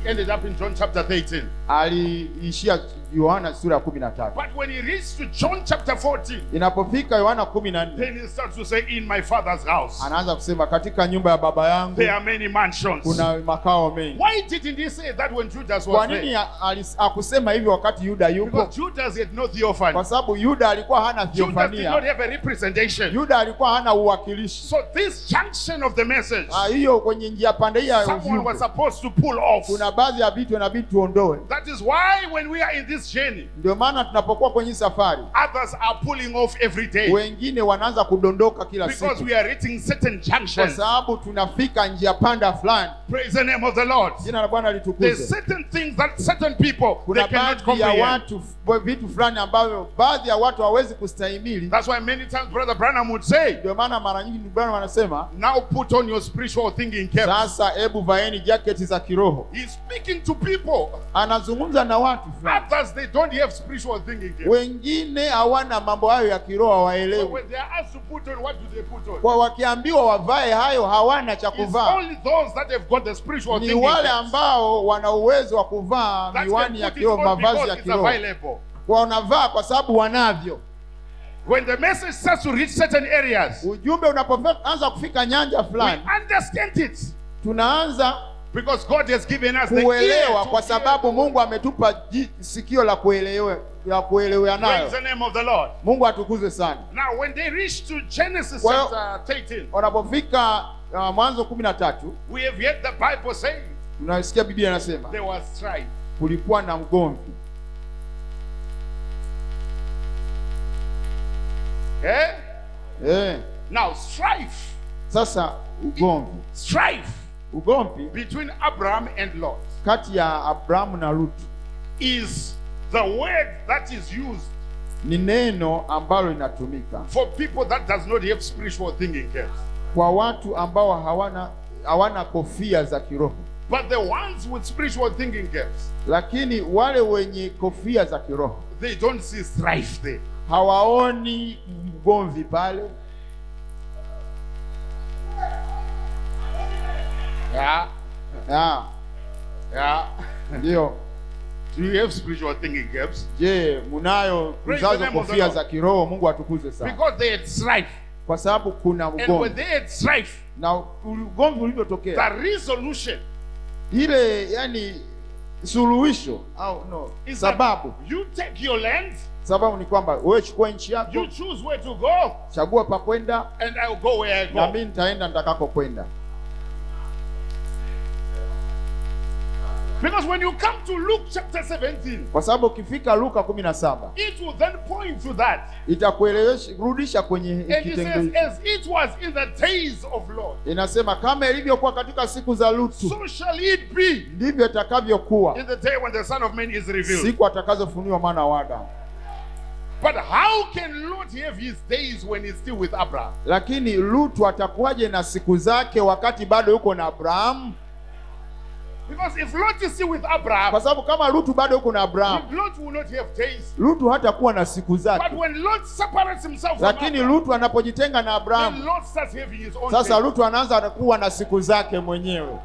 he ended up in John chapter 13. aliishia Yohana sura ya 13. But when he reached to John chapter 14, Inapofika Yohana 14, then he starts to say, in my father's house, anaanza kusema katika nyumba ya baba yangu there are many mansions. kuna makao mengi. Why didn't he say that when Judas Kwa was nini there? akusema hivyo wakati Yuda yupo? Because Judas had no theophany. Kwa sababu Yuda alikuwa hana Judas did not theofania, have a representation. Yuda alikuwa hana uwakilishi. So this junction of the message, Hiyo kwenye njia pande hii ya someone was ujumbe, supposed to pull off. kuna baadhi ya vitu inabidi tuondoe. That is why when we are in this journey, Ndio maana tunapokuwa kwenye safari, others are pulling off every day. wengine wanaanza kudondoka kila Because siku, we are reaching certain kwa junctions. sababu tunafika njia panda fulani. Praise the name of the Lord. Jina la Bwana There's litukuzwe. certain things that certain people Kuna they cannot baadhi ya comprehend. watu, vitu fulani ambavyo baadhi ya watu hawezi kustahimili. That's why many times Brother Branham would say, Ndio maana mara nyingi Bwana wanasema, now put on your spiritual thinking cap. sasa hebu vaeni jaketi za kiroho. He's speaking to people. Anazungumza na watu fulani, Others, they don't have spiritual thinking cap. wengine hawana mambo hayo ya kiroho, So hawaelewi. when they are asked to put on, what do they put on? Kwa wakiambiwa wavae hayo, hawana cha It's kuvaa. only those that have got the spiritual Ni thinking wale caps ambao wana uwezo wa kuvaa that miwani can ya put it kiroho, on mavazi because ya it's kiroho. available. Wanavaa kwa sababu wanavyo. When the message starts to reach certain areas, Ujumbe unapoanza kufika nyanja we fulani, understand it tunaanza because God has given us the ear kuelewa, to kwa hear. sababu Mungu ametupa sikio la kuelewa Praise nayo. the name of the Lord. Mungu atukuzwe sana. Now, when they reach to Genesis Kwa hiyo- chapter 13, Wanapofika Mwanzo 13, we have heard the Bible saying tunasikia Biblia inasema there was strife. kulikuwa na mgomvi. Eh? Now, strife Sasa ugomvi between Abraham and Lot kati ya Abrahamu na Lutu is the word that is used ni neno ambalo linatumika for people that does not have spiritual thinking caps. kwa watu ambao hawana kofia za kiroho, But the ones with spiritual thinking caps, lakini wale wenye kofia za kiroho they don't see strife there. hawaoni mgomvi pale. Yeah. Yeah. Yeah. Ndio. Do you have spiritual thinking gaps? Je, munayo Praise the mzazo name of the kofia Lord. za kiroho? Mungu atukuze sana. Because they had strife. Kwa sababu kuna And when ugomvi. they had strife, Na ugomvi ulivyotokea, the resolution ile yani suluhisho au no, is sababu that you take your land, sababu ni kwamba wewe chukua nchi yako, you choose where to go, chagua pa kwenda, and I'll go where I na go. mimi nitaenda nitakako kwenda. Because when you come to Luke chapter 17, Kwa sababu ukifika Luka 17 it will then point to that. itakuelewesha rudisha kwenye And it kitengo says, hiki. as it was in the days of Lot, Inasema kama ilivyokuwa katika siku za Lutu, so shall it be ndivyo itakavyokuwa in the day when the Son of Man is revealed. siku atakazofunuliwa mwana wa Adamu. But how can Lot have his days when he's still with Abraham? Lakini Lutu atakuwaje na siku zake wakati bado yuko na Abrahamu? Because if Lot is still with Abraham, Kwa sababu kama Lutu bado yuko na Abrahamu, Lot will not have days. Lutu hatakuwa na siku But zake. when Lot separates himself from Lakini Abraham, Lutu anapojitenga na then Abrahamu, Lot starts having his own sasa days. Lutu anaanza kuwa na siku zake mwenyewe.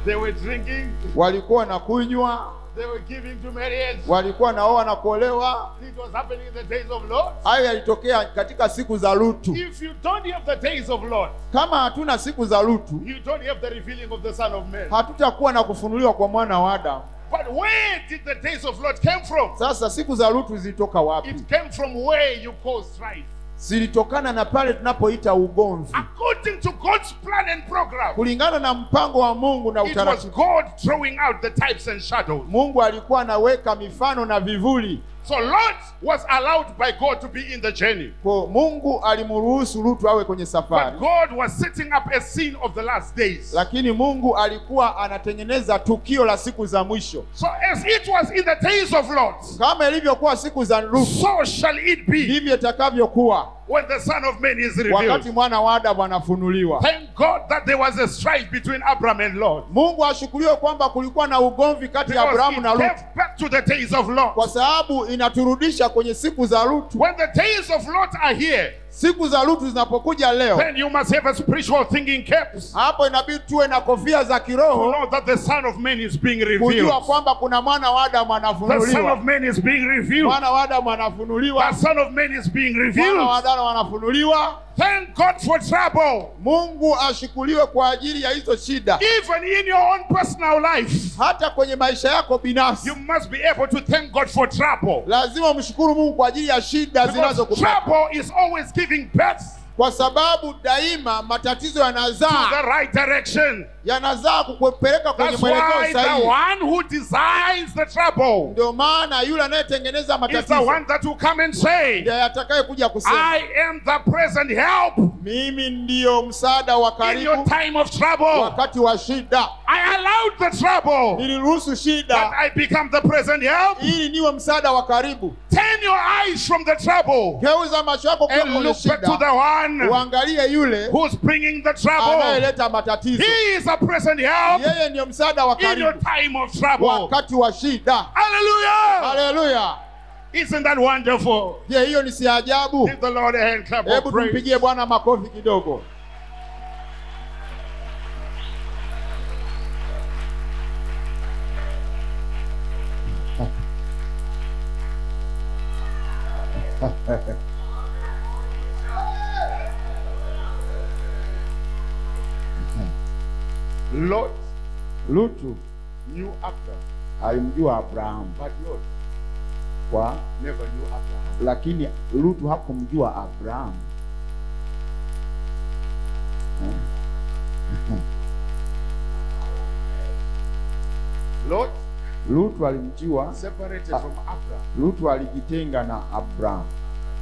They were drinking, Walikuwa na kunywa, they were giving to marriage. walikuwa naoa na kuolewa. It was happening in the days of Lot. Hayo yalitokea katika siku za Lutu. If you don't have the days of Lot, Kama hatuna siku za Lutu, you don't have the revealing of the Son of Man. hatutakuwa na kufunuliwa kwa mwana wa Adamu. But where did the days of Lot come from? Sasa siku za Lutu zilitoka wapi? It came from where you call strife. Zilitokana na pale tunapoita ugomvi. According to God's plan and program, Kulingana na mpango wa Mungu na it was utaratibu, God throwing out the types and shadows. Mungu alikuwa anaweka mifano na vivuli. So Lot was allowed by God to be in the journey. Kwa Mungu alimruhusu Lutu awe kwenye But safari. God was setting up a scene of the last days. Lakini Mungu alikuwa anatengeneza tukio la siku za mwisho. So as it was in the days of Lot, Kama ilivyokuwa siku za Lutu, so shall it be ndivyo itakavyokuwa when the Son of Man is wakati revealed. mwana wa Adamu anafunuliwa. Thank God that there was a strife between Abraham and Lot. Mungu ashukuriwe kwamba kulikuwa na ugomvi kati ya Because Abrahamu it na Lutu, came back to the days of Lot. kwa sababu inaturudisha kwenye siku za Lutu. When the days of Lot are here, Siku za Lutu zinapokuja leo, then you must have a spiritual thinking caps hapo inabidi tuwe na kofia za to kiroho know that the Son of Man is being kujua revealed. kwamba kuna mwana wa Adamu The Son anafunuliwa. of Man is being revealed. Mwana wa Adamu anafunuliwa. The Son of Man is being Mwana wa revealed. Adamu anafunuliwa. Thank God for trouble. Mungu ashukuriwe kwa ajili ya hizo shida. Even in your own personal life, Hata kwenye maisha yako binafsi, you must be able to thank God for trouble. lazima umshukuru Mungu kwa ajili ya shida Because zinazokupata, trouble is always giving birth kwa sababu daima matatizo to yanazaa the right direction. kukupeleka kwenye That's mwelekeo why the sahihi. one who designs the trouble Ndio maana yule anayetengeneza is the matatizo one that will come and say, ndiye atakaye kuja kusema, I am the present help mimi ndiyo msaada wa in your karibu time of trouble. wakati wa shida. I allowed the trouble Niliruhusu that shida I become the present help. ili niwe msaada wa karibu. Turn your eyes from the trouble Geuza macho yako kwa and kwenye look back to shida, the one uangalie yule who's bringing the trouble. anayeleta matatizo. He is a present help Yeye ndiyo msaada wa in your karibu time of trouble. wakati wa shida. Hallelujah! Haleluya! Isn't that wonderful? Je, hiyo ni si ajabu? Give the Lord a hand clap of Hebu praise. tumpigie Bwana makofi kidogo. Lot Lutu knew Abraham, alimjua Abrahamu, but Lot kwa never knew Abraham. lakini Lutu hakumjua Abrahamu. Lot Lutu alimjua, separated from Abraham, Lutu alijitenga na Abrahamu,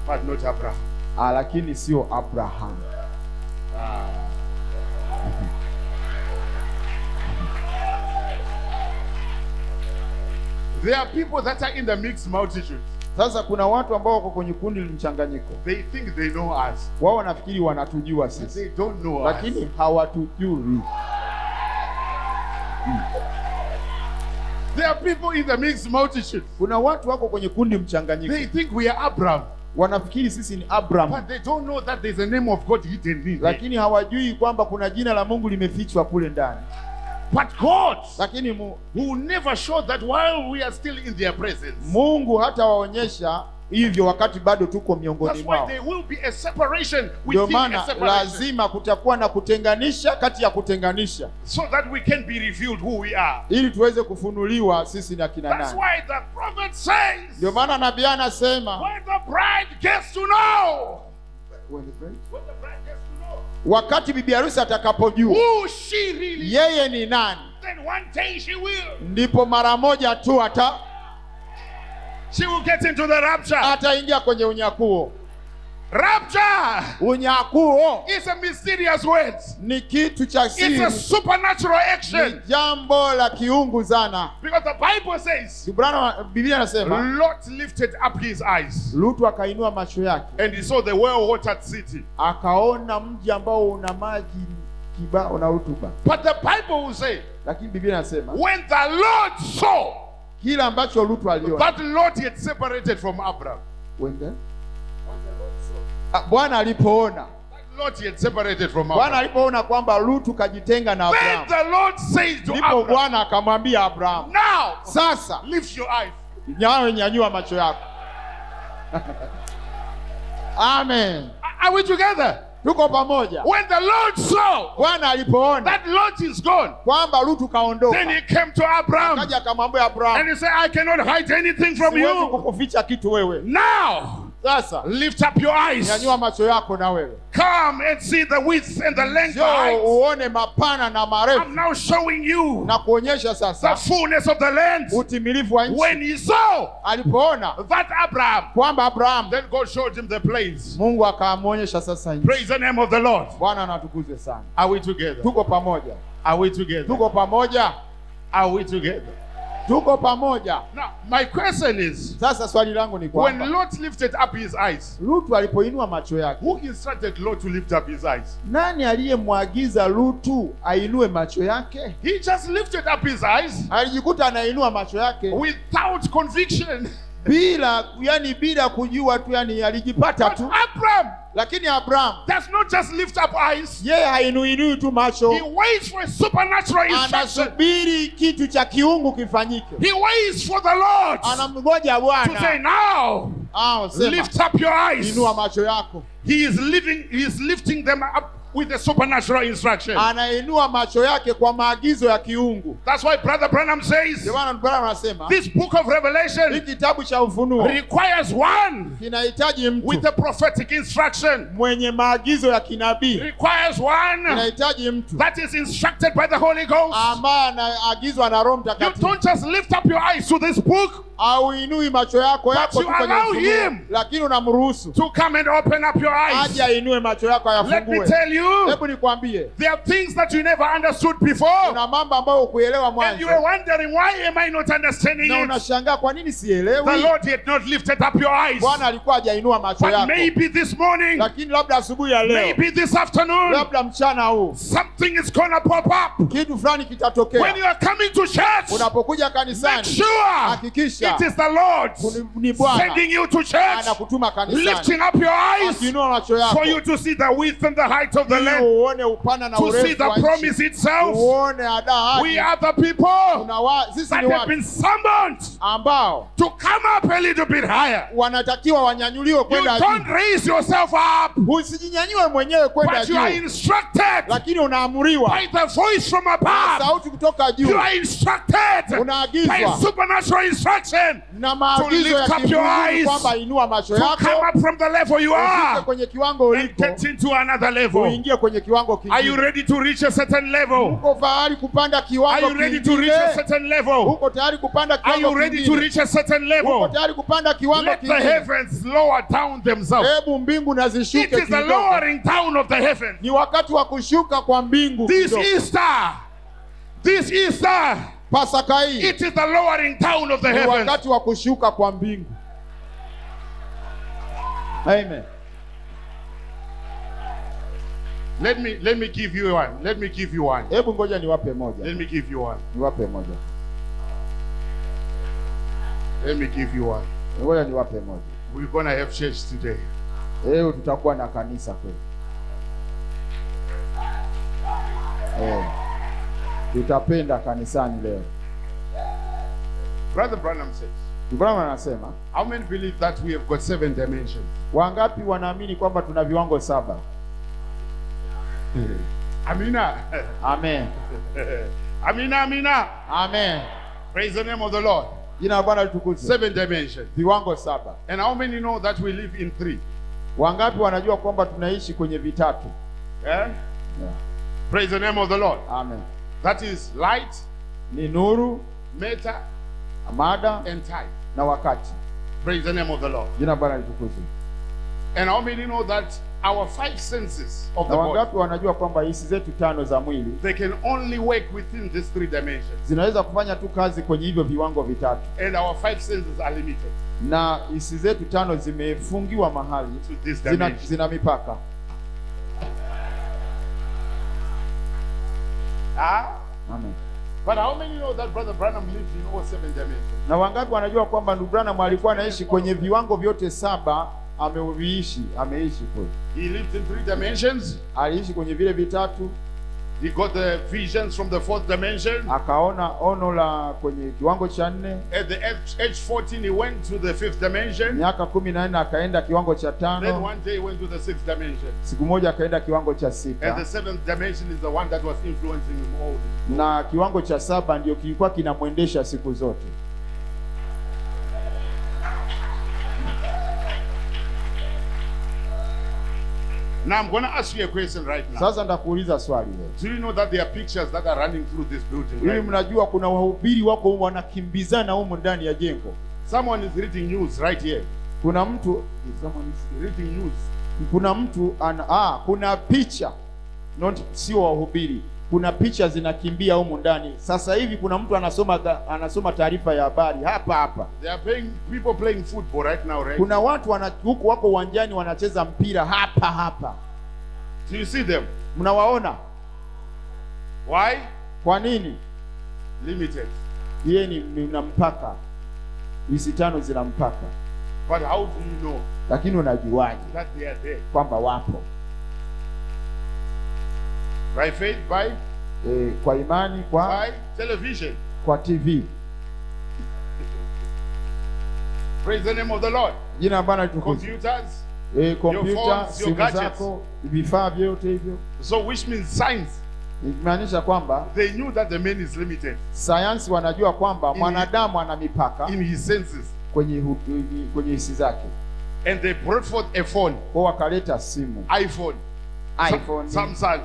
but not Abraham. lakini sio Abrahamu. There are people that are in the mixed multitude. Sasa kuna watu ambao wako kwenye kundi la mchanganyiko. They think they know us. Wao wanafikiri wanatujua But sisi, they don't know us. lakini hawatujui. There are people in the mixed multitude. Kuna watu wako kwenye kundi mchanganyiko. They think we are Abraham. Wanafikiri sisi ni Abraham. But they don't know that there's a name of God hidden in there. Lakini hawajui kwamba kuna jina la Mungu limefichwa kule ndani. But God, Lakini who never showed that while we are still in their presence. Mungu hata waonyesha hivyo wakati bado tuko miongoni That's why mwao. there will be a separation Ndio within a maana separation. lazima kutakuwa na kutenganisha kati ya kutenganisha, So that we can be revealed who we are. ili tuweze kufunuliwa sisi na kina That's nani. why the prophet says, Ndio maana nabii anasema when the bride gets to know, when the bride gets to know wakati bibi harusi atakapojua who she really yeye ni nani, then one day she will ndipo mara moja tu she will get into the rapture. ataingia kwenye unyakuo. Rapture Unyakuo is a mysterious word. ni kitu cha It's a siri, supernatural ni action. jambo la kiungu sana. Because the Bible says Biblia anasema Lot lifted up his eyes Lutu akainua macho yake and he saw the well-watered city. akaona mji ambao una maji kibao na rutuba. But the Bible will say, Lakini Biblia inasema when the Lord saw kile ambacho Lutu aliona, that Lot had separated from Abraham, Bwana alipoona, that Lot had separated from Bwana Abraham, alipoona kwamba Lutu kajitenga na then Abrahamu, the Lord says to ndipo Abraham, Bwana akamwambia Abrahamu, now sasa lift your eyes. nawe nyanyua macho yako. Amen. Are we together? Tuko pamoja. When the Lord saw Bwana alipoona that Lot is gone, kwamba Lutu kaondoka, then he came to Abraham akaja akamwambia and Abrahamu, he said, I cannot hide anything from siwezi you. kukuficha kitu wewe. Now Sasa lift up your eyes. nyanyua macho yako na wewe. Come and see the width and the length. Njoo uone mapana na I'm marefu, now showing you na kuonyesha the sasa fullness of the land. utimilifu wa nchi. When he saw Alipoona that Abraham, kwamba Abrahamu, then God showed him the plains. Mungu akamwonyesha sasa nchi. Praise the name of the Lord. Bwana anatukuzwe sana. Are we together? Tuko pamoja. Are we together? Tuko pamoja. Are we together? Tuko pamoja. Now, my question is, Sasa swali langu ni when kwamba Lot lifted up his eyes, Lutu alipoinua macho yake, who instructed Lot to lift up his eyes? nani aliyemwagiza Lutu ainue macho yake? He just lifted up his eyes Alijikuta anainua macho yake without conviction. bila kujua tu, yani alijipata But tu. Abraham Lakini Abraham does not just lift up eyes. yeye hainuinui tu macho, He waits for a supernatural instruction. anasubiri kitu cha kiungu kifanyike. He waits for the Lord Anamgoja to say, Bwana. now Sema, lift up your eyes. inua macho yako. He is lifting them up with a supernatural instruction. Anainua macho yake kwa maagizo ya kiungu. That's why Brother Branham says Ndio maana Bwana anasema this book of hii Revelation kitabu cha Ufunuo requires one kinahitaji with mtu a prophetic instruction. mwenye maagizo ya kinabii, Requires one kinahitaji mtu that is instructed by the Holy Ghost. ambaye anaagizwa na Roho You Mtakatifu. don't just lift up your eyes to this book, Au inui macho yako but tu you kwenye allow Ufunuo, him lakini unamruhusu to come and open up your eyes. aje ainue macho yako Let me ayafungue. tell you, Hebu nikwambie, there are things that you never understood before, kuna mambo ambayo hukuelewa and you were mwanzo wondering, why am I not understanding na it? unashangaa kwa nini The sielewi. Lord had not lifted up your eyes. Bwana alikuwa hajainua macho But yako, maybe this morning, lakini labda asubuhi ya leo, maybe this afternoon, labda mchana huu, something is gonna pop up. kitu fulani When kitatokea. you are coming to church, Unapokuja make kanisani, sure hakikisha it is the Lord ni Bwana sending you to church, anakutuma kanisani, lifting up your eyes akiinua macho yako for you to see the width and the height of the ili land, uone upana na to see urefu the wa nchi, promise itself. uone We ahadi. are the people Sisi that ni have watu been summoned ambao to come up a little bit higher. wanatakiwa wanyanyuliwe You kwenda don't juu. raise yourself up, Usijinyanyue mwenyewe kwenda but you are juu, instructed lakini unaamuriwa by the voice from na above. sauti kutoka You juu, are instructed by unaagizwa supernatural instruction na maagizo lift ya up your kimbinguni eyes, kwamba inua macho to come yako, up from the level you ufike are kwenye kiwango and uliko, get into another level. uingie kwenye kiwango Are you kingine. ready to reach a certain level? Uko tayari kupanda Are kiwango you ready to reach a kingine? certain level? Uko tayari kupanda Are you kiwango ready to kingine? reach a certain Uko level? tayari kupanda kiwango Let the kingine? heavens lower down themselves. Hebu mbingu na It zishuke is the kidogo. lowering down of the heavens. Ni wakati wa kushuka kwa mbingu This kidogo. Easter, Pasaka hii it is the lowering down of the ni heavens. wakati wa kushuka kwa mbingu. Amen. Let me give you one. Let me give you one. Hebu ngoja niwape moja. Let me give you one. Niwape moja. Let me give you one. Ngoja niwape moja. We're going to have church today. Leo tutakuwa na kanisa kweli. Tutapenda kanisani leo. Brother Branham says, Branham anasema, how many believe that we have got 7 dimensions? Wangapi wanaamini kwamba tuna viwango 7? Amina. Amen. Amina, amina. Amen. Praise the name of the Lord. Jina la Bwana litukuzwe. 7 dimensions. Viwango 7. And how many know that we live in 3? Wangapi wanajua kwamba tunaishi kwenye vitatu? Yeah? Praise the name of the Lord. Amen. That is light, Ni nuru, matter, mada and time. na wakati. Praise the name of the Lord. Jina la Bwana litukuzwe. And how many know that our 5 senses of Na the body, wangapi wanajua kwamba hisi zetu 5 za mwili they can only work within these 3 dimensions. zinaweza kufanya tu kazi kwenye hivyo viwango vitatu, And our 5 senses are limited na hisi zetu 5 zimefungiwa mahali, to this dimension. zina mipaka. Amen. But how many know that Brother Branham lives in all 7 dimensions? Na wangapi wanajua kwamba ndugu Branham alikuwa anaishi kwenye viwango vyote 7? Ameishi kweli. He lived in 3 dimensions. Aliishi kwenye vile vitatu, He got the visions from the 4th dimension. akaona ono la kwenye kiwango cha 4. At the age 14, he went to the 5th dimension. Miaka 14 akaenda kiwango cha Then 5. one day he went to the 6th dimension. Siku moja akaenda kiwango cha And 6. the 7th dimension is the one that was influencing him all. Na kiwango cha 7 ndio kilikuwa kinamwendesha siku zote. Now I'm going to ask you a question right now. Sasa nitakuuliza swali leo. Do you know that there are pictures that are running through this building Ili right now? mnajua kuna wahubiri wako wanakimbizana humu ndani ya jengo. Someone is reading news right here. Kuna mtu Someone is reading news. kuna picha, sio wahubiri. Kuna picha zinakimbia humu ndani. Sasa hivi kuna mtu anasoma taarifa ya habari hapa. They are people playing football right now, right? Kuna watu huko wako uwanjani wanacheza mpira hapa. Do you see them? Mnawaona? Why? Kwa nini? Limited. Yeye ni na mpaka. Hisi 5 zina mpaka. But how do you know Lakini unajuaje that they are there? kwamba wapo? By faith, by Kwa imani, by television. kwa TV. Praise the name of the Lord. Jina la Bwana litukuzwe. Computers. Kompyuta, phones, your simu gadgets. zako, vifaa vyote hivyo. So which means science. Ikimaanisha kwamba They knew that the man is limited sayansi wanajua kwamba mwanadamu ana mipaka in his senses. kwenye hisi zake. And they brought forth a phone, Kwa wakaleta simu, iPhone,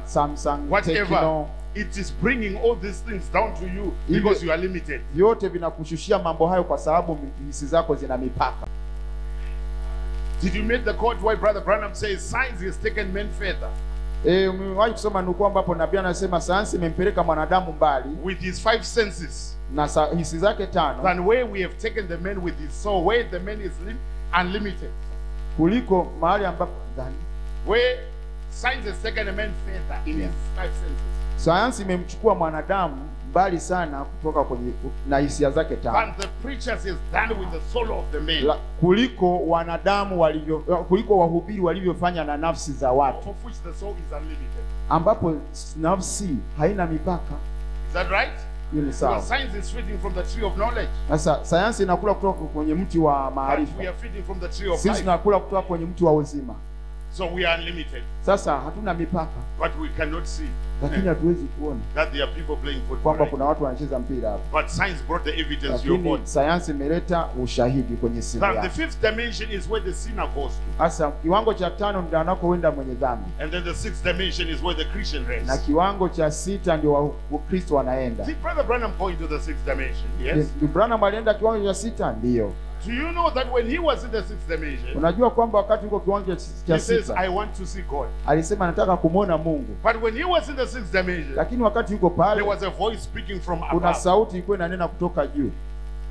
Samsung, whatever. Tecno. It is bringing all these things down to you because you are limited. Vyote vinakushushia mambo hayo kwa sababu hisi zako zina mipaka. Did you make the quote why Brother Branham says science has taken men further? Umewahi kusoma nukuu ambapo nabii anasema sayansi imempeleka mwanadamu mbali with his 5 senses na hisi zake 5 than where we have taken the man with his soul, where the man is unlimited, kuliko mahali ambapo where science has taken a man further in his 5 senses. Sayansi imemchukua mwanadamu mbali sana kutoka kwenye na hisia zake 5 than the preachers has done with the soul of the man, kuliko kuliko wahubiri walivyofanya na nafsi za watu, of which the soul is unlimited. ambapo nafsi haina mipaka. Is that right? Hiyo ni sawa. Because science is feeding from the tree of knowledge. Sasa sayansi inakula kutoka kwenye mti wa But maarifa, we are feeding from the tree of sisi life. tunakula kutoka kwenye mti wa uzima. So we are unlimited. Sasa hatuna mipaka, But we cannot see lakini hatuwezi kuona that there are people playing football. kwamba Right? kuna watu wanacheza mpira hapa. But science brought the evidence to your Lakini body. sayansi imeleta ushahidi kwenye simu Then the yako. 5th dimension is where the sinner goes to. Sasa kiwango cha 5 ndio anakoenda mwenye dhambi, And then the 6th dimension is where the Christian na rests. kiwango cha 6 ndio Wakristo wanaenda. Did Brother Branham go into the 6th dimension? Yes. Branham alienda kiwango cha 6, ndio. Do you know that when he was in the 6th dimension, Unajua kwamba wakati yuko kiwango cha he says, 6 I want to see God. alisema nataka kumwona Mungu, But when he was in the 6th dimension, lakini wakati yuko there pale was a voice speaking from kuna above. sauti ilikuwa inanena kutoka juu.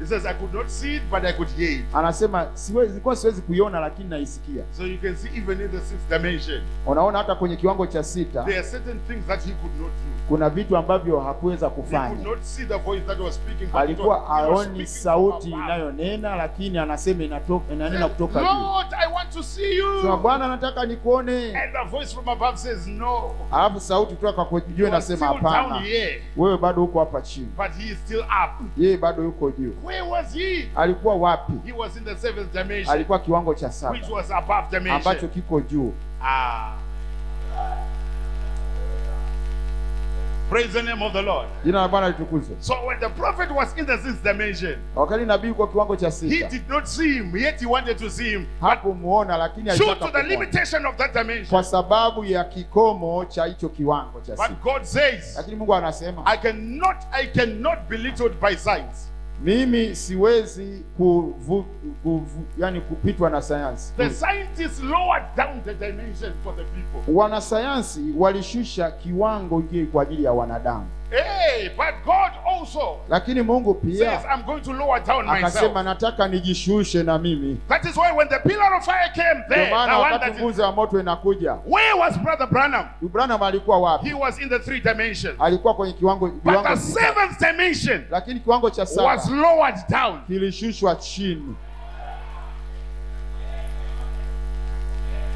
He says, I could not see it, but I could hear it. Anasema siwezi kuiona lakini naisikia. So you can see even in the sixth dimension, Unaona hata kwenye kiwango cha 6 there are certain things that he could not do. kuna vitu ambavyo hakuweza He could kufanya. not see the voice that was speaking, but Alikuwa it was haoni speaking sauti from above. inayonena, lakini anasema inanena kutoka juu. Lord, I want to see you. Sema, Bwana nataka nikuone. And the voice from above says, no. Alafu sauti kutoka kwa juu You are inasema still down hapana. here, Wewe bado uko hapa chini. but he is still up. Yeye bado yuko juu. Where was he? Alikuwa wapi? He was in the seventh dimension, Alikuwa kiwango cha 7 which was above dimension. ambacho kiko juu. Ah. Praise the name of the Lord. Jina la Bwana litukuzwe. So when the prophet was in the sixth dimension, Wakati nabii kwa kiwango cha he 6 did not see him, yet he wanted to see him. But hakumuona, lakini due alitaka to the kumuona limitation of that dimension, kwa sababu ya kikomo cha hicho kiwango cha 6. but God says, Lakini Mungu anasema I cannot be belittled by science. mimi siwezi yani kupitwa na sayansi. The scientists lowered down the dimension for the people. Wanasayansi walishusha kiwango hiki kwa ajili ya wanadamu. Hey, but God also Lakini Mungu says, pia I'm going to lower down akasema myself. nataka nijishushe na mimi. That is why when the pillar of fire came Ndio there, maana the one wakati that nguzo ya moto inakuja, where was Brother Branham? Branham alikuwa wapi? He was in the three dimensions. Alikuwa kwenye But viwango the 6. seventh dimension Lakini kiwango cha was 7 lowered down. kilishushwa chini.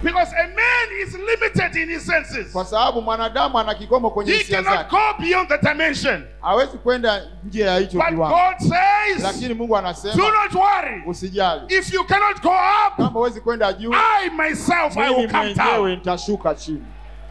Because a man is limited in his senses. Kwa sababu mwanadamu ana kikomo kwenye He hisia cannot zake. go beyond the dimension. Hawezi kwenda nje ya hicho But kiwango. God says, Lakini Mungu do anasema not worry. usijali. If you cannot go up, Kama huwezi kwenda juu, I myself, I mimi will come down. mwenyewe nitashuka chini.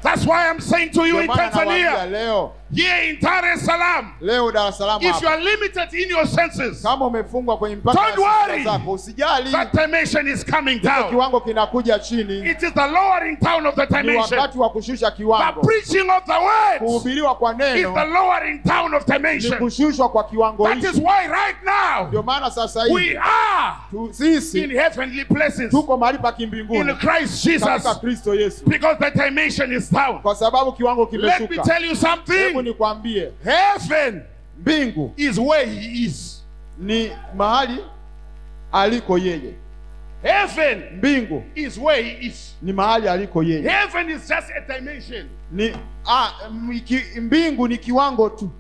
That's why I'm saying to you Ndio in maana nawaambia Tanzania, leo, here in Dar es Salaam, leo Dar es Salaam if you hapa, are limited in your senses, kama umefungwa kwenye mpaka Don't wa worry. hisia zako, usijali. that dimension is coming Hicho down. kiwango kinakuja chini. It is the lowering down of the Ni dimension. wakati wa kushusha The kiwango. preaching of the words Kuhubiriwa kwa is the neno lowering down of ni dimension. kushushwa kwa kiwango That is hicho. why right now Ndio maana sasa we hivi are sisi in heavenly places tuko mahali pa in kimbinguni Christ katika Jesus, Kristo Yesu, because the dimension is down. kwa sababu kiwango Let me kimeshuka. tell you Hebu something. nikwambie, Heaven mbingu is where he is. ni mahali aliko yeye. Heaven Mbingu is where he is. ni mahali aliko yeye. Heaven is just a dimension. Mbingu ni kiwango tu.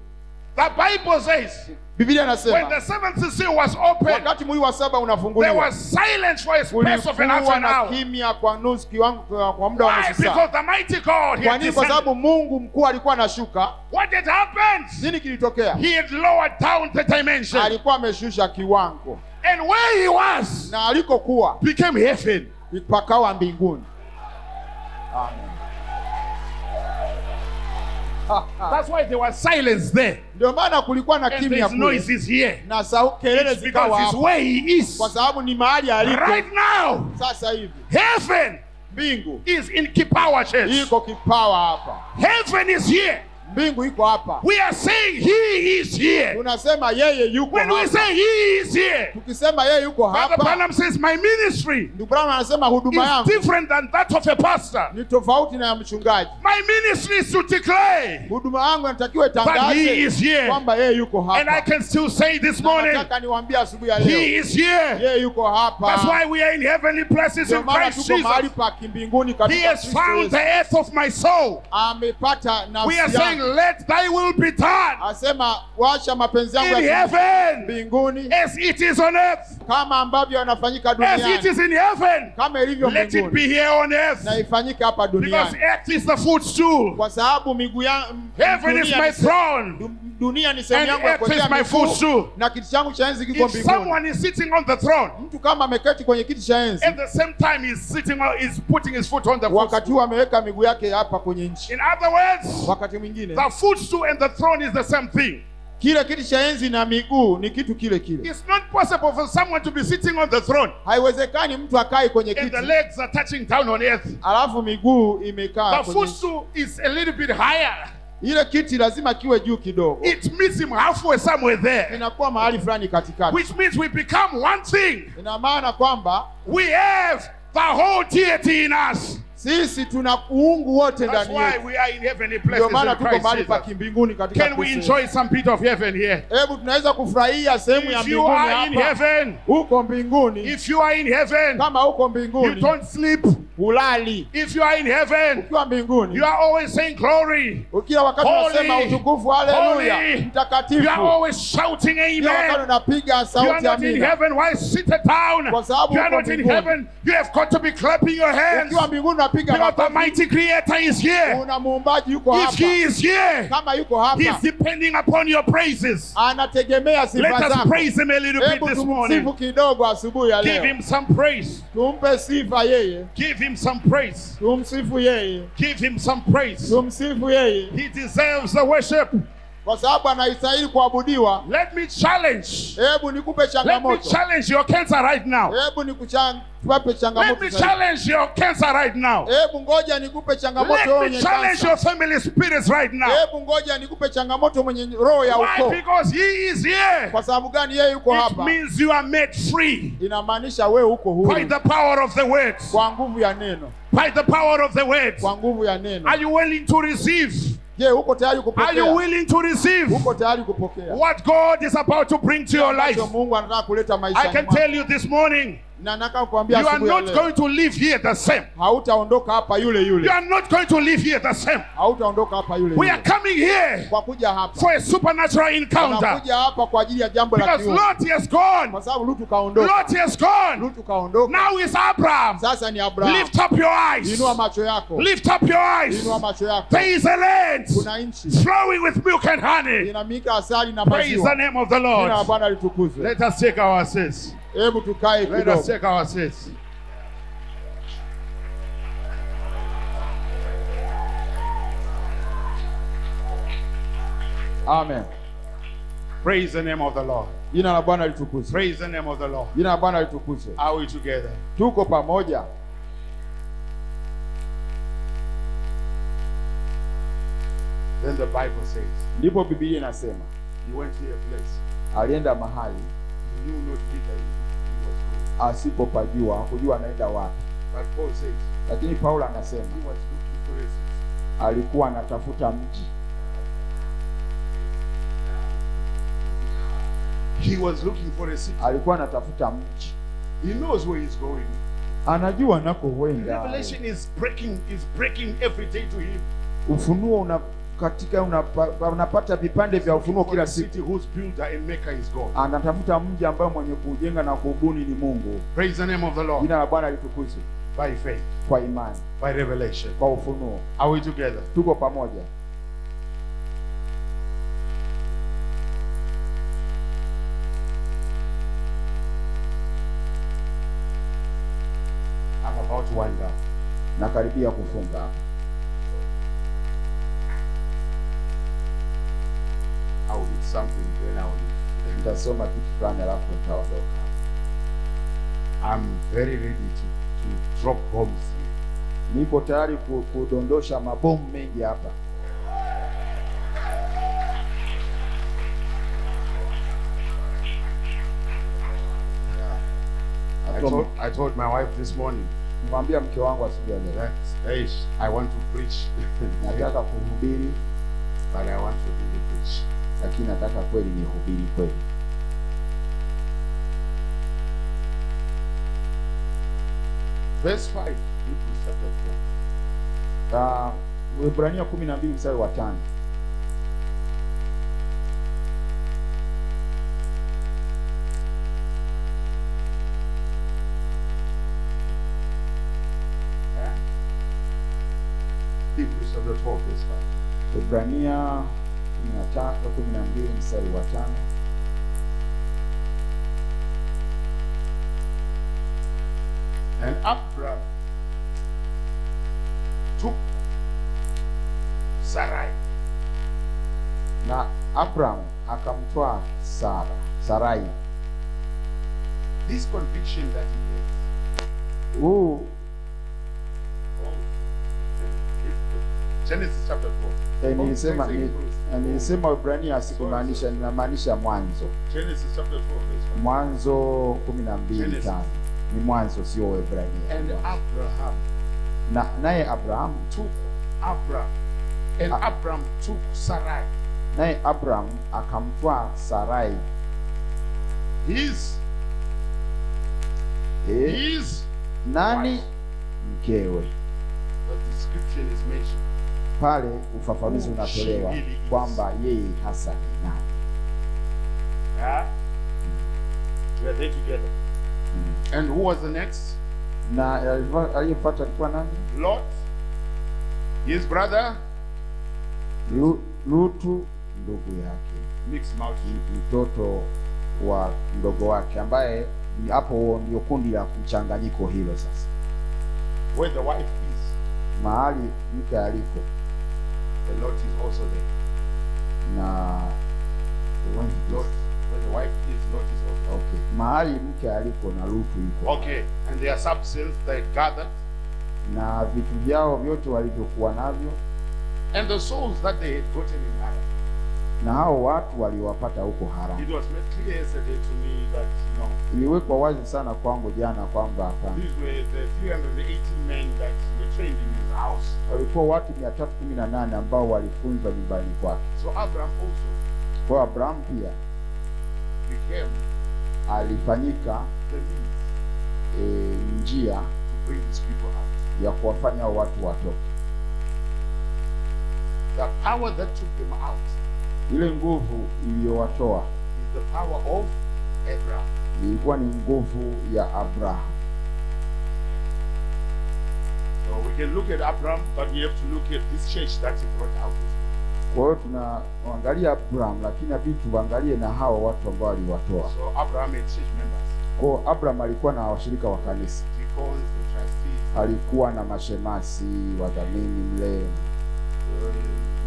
The Bible says Biblia when inasema the seventh seal was opened, wakati muhuri wa 7 there unafunguliwa, was silence for a space of half kulikuwa an na hour. kimya kwa nusu kiwango kwa muda wa Why? nusu Because saa. the mighty God, he Kwa had nini? Kwa descended. sababu Mungu mkuu alikuwa anashuka. What had happened? Nini kilitokea? He had lowered down the dimension. Alikuwa ameshusha kiwango, And where he was na alikokuwa became heaven. pakawa mbinguni. Amen. That's why there was silence there. Ndio maana kulikuwa na And kimya there's kule noises here. na kelele It's zikawa because it's hapo, where he is. kwa sababu ni mahali aliko Right now, sasa hivi. heaven Mbingu is in Kipawa Church. iko kipawa hapa, Heaven is here. mbingu iko hapa. We are saying he is here. Tunasema yeye yuko When we hapa. say he is here, Tukisema yeye yuko Brother hapa, Branham says my ministry ndugu Branham anasema huduma is yangu different than that of a pastor. ni tofauti na ya mchungaji. My ministry is to declare Huduma yangu inatakiwa that he is itangaze here. kwamba yeye yuko And I hapa. can still say this Na morning, nataka niwaambie asubuhi ya leo, he is here. yeye yuko hapa. That's why we are in heavenly places Ndio in maana Christ tuko mahali Jesus. pa kimbinguni He katika has Kristo found Yesu. the earth of my soul. Amepata We are nafsi saying, yangu. let thy will be done Asema washa mapenzi yangu in ya heaven mbinguni as it is on earth. kama ambavyo yanafanyika As it duniani, is in heaven, kama ilivyo let it mbinguni, be here on earth. na ifanyike hapa Because duniani, earth is the footstool. kwa sababu miguu ya Heaven is my throne. dunia ni sehemu And yangu ya earth is kuwekea my miguu, footstool. na kiti changu cha enzi kiko If mbinguni. someone is sitting on the throne, Mtu kama ameketi kwenye kiti cha enzi, at the same time he's putting his foot on the wakati footstool. huu ameweka miguu yake hapa kwenye nchi. In other words, Wakati mwingine the footstool and the throne is the same thing. kile kiti cha enzi na miguu ni kitu kile kile. It's not possible for someone to be sitting on the throne Haiwezekani mtu akae kwenye and the kiti legs are touching down on earth. alafu miguu imekaa The kwenye nchi. footstool is a little bit higher. Ile kiti lazima kiwe juu kidogo, It meets him halfway somewhere there, inakuwa mahali fulani katikati. which means we become one thing. Ina maana kwamba We have the whole deity in us. Sisi tuna uungu wote That's ndani why yetu. we are in heavenly Ndio places maana in tuko Christ mahali pa Jesus. kimbinguni katika Can we Kristo. enjoy some bit of heaven here? Hebu tunaweza kufurahia sehemu ya If you mbinguni are in hapa. heaven, Uko mbinguni. if you are in heaven, Kama uko you mbinguni, don't sleep. hulali. If you are in heaven, Ukiwa mbinguni, you are always saying glory. kila wakati Holy, unasema utukufu, haleluya, holy. You mtakatifu. are always shouting Kila wakati amen. unapiga You are sauti not in amina. heaven. Why sit down? Kwa sababu You are uko not in mbinguni. heaven. You have got to be clapping your hands. Ukiwa mbinguni unapiga Because the makofi. mighty creator is here. Una muumbaji yuko If hapa. he is here, Kama yuko hapa, he's depending upon your praises. anategemea Let sifa us zako. praise him a little bit Hebu this tumsifu morning. kidogo asubuhi ya Give leo. him some praise. Tumpe sifa yeye. Give him some praise. Tumsifu yeye. Give him some praise. Tumsifu yeye. He deserves the worship. Kwa sababu anastahili kuabudiwa. Let me challenge. Hebu nikupe Let me changamoto. challenge your cancer right now. Hebu tuwape Let changamoto me sasa. challenge your cancer right now. Hebu ngoja nikupe changamoto Let wewe me mwenye challenge kansa. your family spirits right now. Hebu ngoja nikupe changamoto mwenye roho ya Why? ukoo. Because he is here. Kwa sababu gani yeye yuko It hapa? means you are made free Inamaanisha wewe uko by huru the power of the words. kwa nguvu ya neno. By the power of the words. Kwa nguvu ya neno. Are you willing to receive? Je, uko tayari Are you kupokea? willing to receive Uko tayari kupokea? what God is about to bring to your life? Ambacho Mungu anataka kuleta I maisha can mwako. tell you this morning, Na nataka kuambia you are asubuhi ya not leo. going to live here the same. Hautaondoka hapa yule You yule. are not going to live here the same. Hautaondoka hapa yule We are yule. coming here Kwa kuja hapa. for a supernatural encounter. Tunakuja hapa kwa ajili ya jambo la Because kiungu. Lot has gone. Kwa sababu Lutu kaondoka. Lot has gone. Lutu kaondoka. Now is Abraham. Sasa ni Abrahamu. Lift up your eyes. Inua macho yako. Lift up your eyes. Inua macho yako. There is a land Kuna nchi flowing with milk and honey. inamika asali na Praise the maziwa. name of the Jina la Lord. Bwana litukuzwe. Let us take our seats. Hebu tukae Let us kidogo. take our seats. Amen. Praise the name of the Lord. Jina la Bwana litukuzwe. Praise the name of the Lord. Jina la Bwana litukuzwe. Are we together? Tuko pamoja. Then the Bible says, Ndipo Biblia inasema, he went to a place. alienda mahali He knew not whither he was going. asipopajua, hakujua anaenda wapi. But Paul says, Lakini Paulo anasema he was looking for a city. alikuwa anatafuta mji. He was looking for a city. Alikuwa anatafuta mji. He knows where he's going. Anajua anakoenda. Revelation is breaking every day to him. Ufunuo unapata vipande vya ufunuo For kila the siku. city whose builder and maker is God. Anatafuta mji ambao mwenye kujenga na kuubuni ni Mungu. Praise the name of the Lord. Jina la Bwana litukuzwe. By faith, Kwa imani, by revelation. kwa ufunuo. Are we together? Tuko pamoja. I'm about to wind up. Nakaribia kufunga. I will read something, then I will leave. Nitasoma kitu fulani alafu nitaondoka. I'm very ready to drop bombs. Nipo tayari kudondosha mabomu mengi hapa. I told my wife this morning Nimwambia mke wangu asubuhi leo, that I want to preach, nataka kuhubiri but I want to really preach. lakini nataka kweli nihubiri kweli. Verse 5, Hebrews chapter 4. Waebrania 12 mstari wa 5. Hebrews chapter 12, verse 5. Waebrania 12 mstari wa 5. And Abraham took Sarai. Na Abraham akamtwaa Sarai. This conviction that he has. Huu Genesis chapter 4. nilisema Waebrania sikumaanisha, ninamaanisha Mwanzo. Genesis chapter 4, verse 1. Mwanzo 12:5. Ni Mwanzo, sio Waebrania. And Abraham naye Abraham took Abram, and Abram took Sarai, naye Abraham akamtwaa Sarai his nani wife. mkewe. The description is mentioned. Pale ufafanuzi Who she unatolewa really is. kwamba yeye hasa ni nani. Yeah? We are there together. And who was the next? Na aliyefuata alikuwa nani? Lot, his brother, Lutu ndugu yake, mixed mouth. mtoto wa mdogo wake, ambaye hapo ndio kundi la mchanganyiko hilo. Sasa Where the wife is, mahali mke aliko the Lot is also there. na Lot, where the wife is, Lot is also there. okay, mahali mke aliko na Lutu yuko. Okay, and their substance they gathered, Na vitu vyao vyote walivyokuwa navyo, and the souls that they had gotten in Haran. na hao watu waliwapata huko Harani. It was made clear yesterday to me that, Iliwekwa wazi sana kwangu jana kwamba hapana, these were the 380 men that were trained in his house. walikuwa watu 318 ambao walifunzwa nyumbani kwake. So Abraham also Kwa Abraham pia became alifanyika the means njia to bring these people out. ya kuwafanya hao watu watoke. The power that took them out Ile nguvu iliyowatoa is the power of Abraham. ilikuwa ni nguvu ya Abraham. So we can look at Abraham, but we have to look at this church that he brought out. Kwa hiyo tunaangalia Abraham, lakini inabidi tuangalie na hao watu ambao aliwatoa. So Abraham had church members, Kwa hiyo Abraham alikuwa na washirika wa kanisa, deacons, the trustees, alikuwa na mashemasi, wadhamini mle,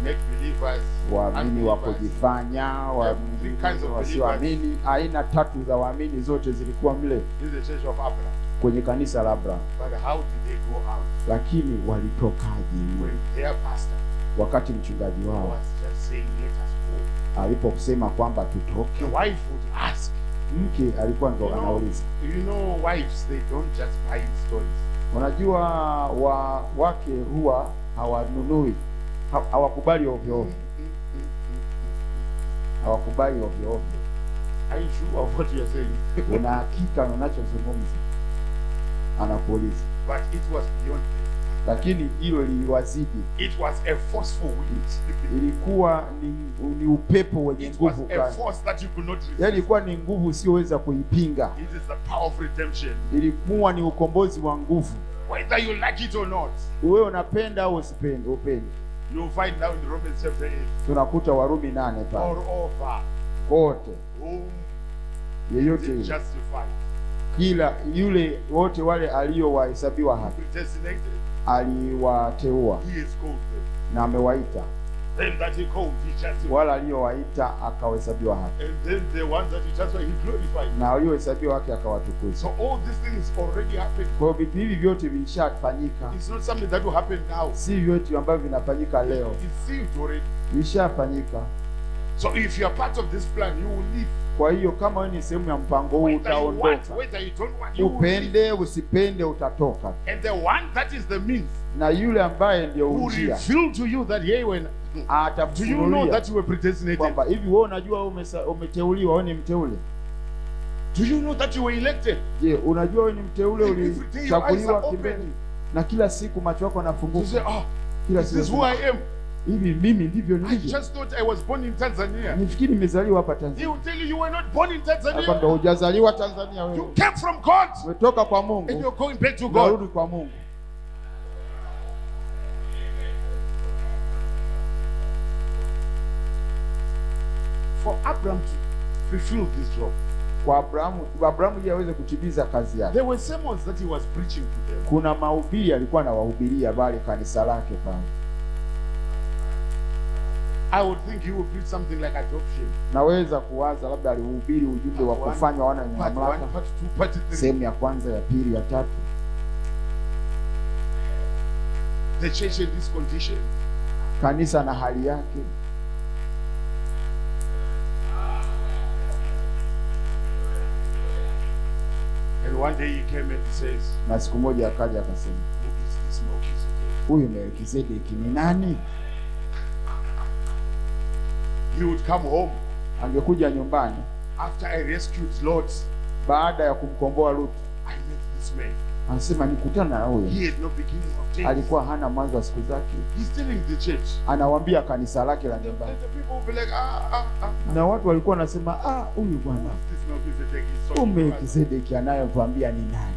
make believers, waamini wa unbelievers. kujifanya, Three kinds of wasioamini. Aina tatu za waamini zote zilikuwa mle This is the church of Abraham. kwenye kanisa la Abraham. But how did they go out? Lakini walitokaje mle? When their pastor Wakati mchungaji wao was just saying, let us go. aliposema kwamba The tutoke, wife would ask. mke alikuwa ndo anauliza. Wives, they don't just buy stories. Unajua wake huwa hawanunui, hawakubali ovyo ovyo, hawakubali ovyo ovyo. Are you sure of what you are saying? Una hakika unachozungumza? Anakuuliza. But it was beyond that. Lakini hilo liliwazidi. It was a forceful wind. Ilikuwa ni upepo wenye It was nguvu a kali. force that you could not resist. Yaani ilikuwa ni nguvu usiyoweza kuipinga. It is the power of redemption. Ilikuwa ni ukombozi wa nguvu. Whether you like it or not, Wewe unapenda au usipende, upende. you'll find now in Romans chapter 8, Tunakuta Warumi 8 pale. moreover, Kote whom yeyote he yule, justified, kila yule wote wale aliowahesabiwa haki predestinated, aliwateua he is called them. na amewaita, Them that he called, he justified. wala aliowaita akawahesabiwa haki, And then the ones that he justified, he glorified. na waliohesabiwa haki akawatukuza. So all these things already happened. Kwa hiyo vitu hivi vyote vilishafanyika, It's not something that will happen now. si vyote ambavyo vinafanyika leo, It's sealed already. vilishafanyika. So if you are part of this plan, you will live. Kwa hiyo kama wewe ni sehemu ya mpango huu, Whether you want, utaondoka. whether you don't want, you will live. Upende usipende, utatoka. And the one that is the means Na yule ambaye ndio who njia reveal to you that, hey, when do you know atakufunulia that you were predestinated? kwamba hivi wewe unajua umeteuliwa, wewe ni mteule. Do you know that you were elected? Je, unajua wewe ni mteule, Every day your eyes are ulichaguliwa open. kimbele, na kila siku macho yako You say, yanafunguka. oh, Kila is this siku who I am? hivi mimi ndivyo I nilivyo. just thought I was born in Tanzania. Nifikiri nimezaliwa hapa He Tanzania. will tell you you were not born in Hapa ndo Tanzania. hujazaliwa Tanzania You wewe. came from God. Umetoka kwa And Mungu, you're going back to God. unarudi kwa Mungu. For Abraham to fulfill this job, Kwa Abrahamu ili aweze kutimiza kazi yake, there were sermons that he was preaching to them. kuna mahubiri alikuwa anawahubiria bali kanisa lake pale. I would think he would preach something like adoption. Naweza kuwaza labda alihubiri ujumbe wa kufanywa wana wenye Part 1, mamlaka, part 2, part 3. sehemu ya kwanza, ya pili, ya tatu. The church in this condition. Kanisa na hali yake. And one day he came and he says, Na siku moja akaja akasema, who is this this Melchizedek? Huyu Melkizedeki ni nani? He would come home Angekuja nyumbani after I rescued Lot. baada ya kumkomboa Lutu. I met this man. Anasema nikutana na huyu. He had no beginning of days. Alikuwa hana mwanzo wa siku zake. He's telling the church. Anawaambia kanisa lake la nyumbani. And the people will be like, Na watu walikuwa wanasema, huyu bwana this Melchizedek is so huyu Melkizedeki anayetuambia ni nani?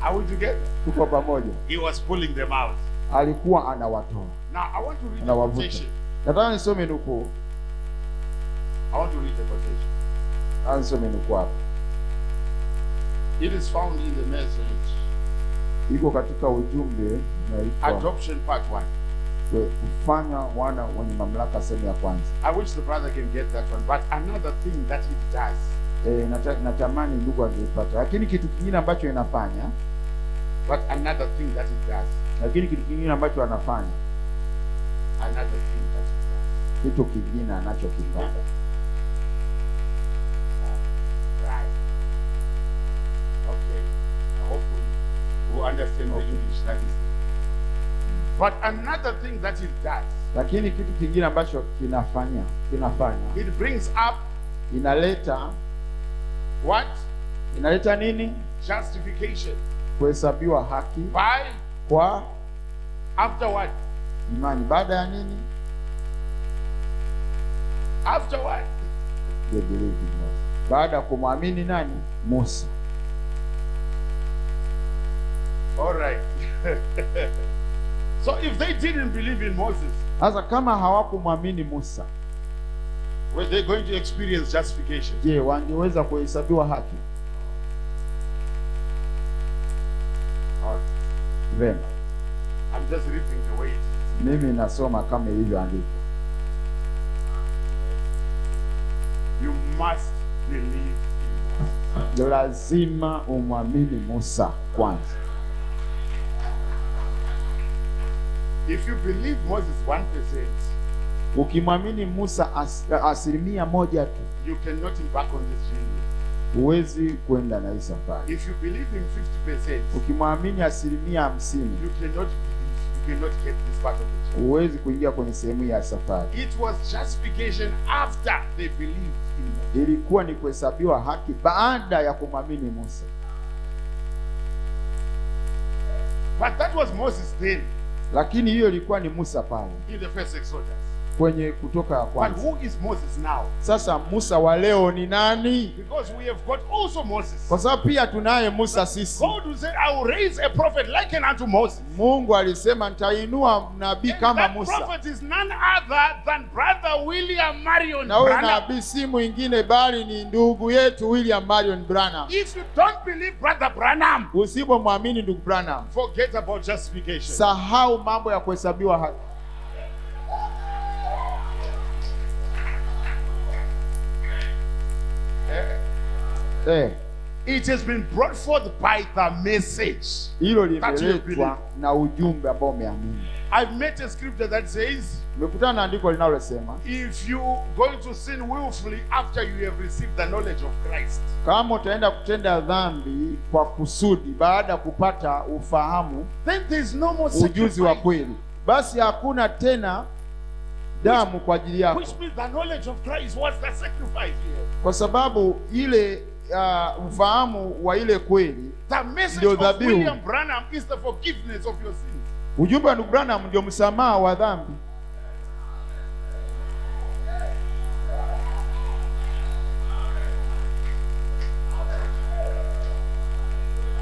Are we together? Tuko pamoja. He was pulling them out. Alikuwa anawatoa. Now I want to read the Anawavuta. quotation. Nataka nisome nukuu. I want to read the quotation. Nisome nukuu hapa. It is found in the message. Iko katika ujumbe na Adoption part 1. kufanya wana wenye mamlaka sehemu ya kwanza. I wish the brother can get that one. But another thing that it does. Natamani ndugu angepata. Lakini kitu kingine ambacho inafanya. But another thing that it does. Lakini kitu kingine ambacho anafanya. Another thing that it does. Kitu kingine anachokifanya. Right. Okay. Hopefully we'll understand the English. That is. But another thing that it does. Lakini kitu kingine ambacho kinafanya. It brings up. Inaleta. What? Inaleta nini? Justification. Kuhesabiwa haki. By. Kwa. After what? Imani. Baada ya nini? After what? The believing Moses. Baada ya kumwamini nani? Musa. All right. So if they didn't believe in Moses, sasa kama hawakumwamini Musa, were they going to experience justification? Je, wangeweza kuhesabiwa haki? Vema. I'm just reading the way it is. Mimi nasoma kama ilivyoandikwa. You must believe in Moses. Lazima umwamini Musa kwanza. If you believe Moses 1%, ukimwamini Musa asilimia moja tu, you cannot embark on this journey. Huwezi kwenda na hii safari. If you believe in 50%, ukimwamini asilimia 50, you cannot get this part of the journey. Huwezi kuingia kwenye sehemu ya safari. It was justification after they believed in Moses. Ilikuwa ni kuhesabiwa haki baada ya kumwamini Musa. But that was Moses then. Lakini hiyo ilikuwa ni Musa pale. In the first Exodus. Kwenye Kutoka ya kwanza. But who is Moses now? Sasa Musa wa leo ni nani? Because we have got also Moses. Kwa sababu pia tunaye Musa sisi. God will say, I will raise a prophet likened unto Moses. Mungu alisema nitainua nabii kama Musa. That prophet is none other than brother William Marion na huyo Branham. nabii si mwingine bali ni ndugu yetu William Marion Branham. If you don't believe brother Branham, usipomwamini ndugu Branham, forget about justification. Sahau mambo ya kuhesabiwa haki. It has been brought forth by the message. Hilo limeletwa na ujumbe ambao umeamini. I've met a scripture that says, nimekutana na andiko linalosema, if you going to sin willfully after you have received the knowledge of Christ, kama utaenda kutenda dhambi kwa kusudi baada ya kupata ufahamu, then there is no more ujuzi wa kweli, basi hakuna tena damu kwa ajili yako. Which means the knowledge of Christ was the sacrifice here. Kwa sababu ile ufahamu wa ile kweli, the message of William Branham is the forgiveness of your sins. Ujumbe wa ndugu Branham ndio msamaha wa dhambi.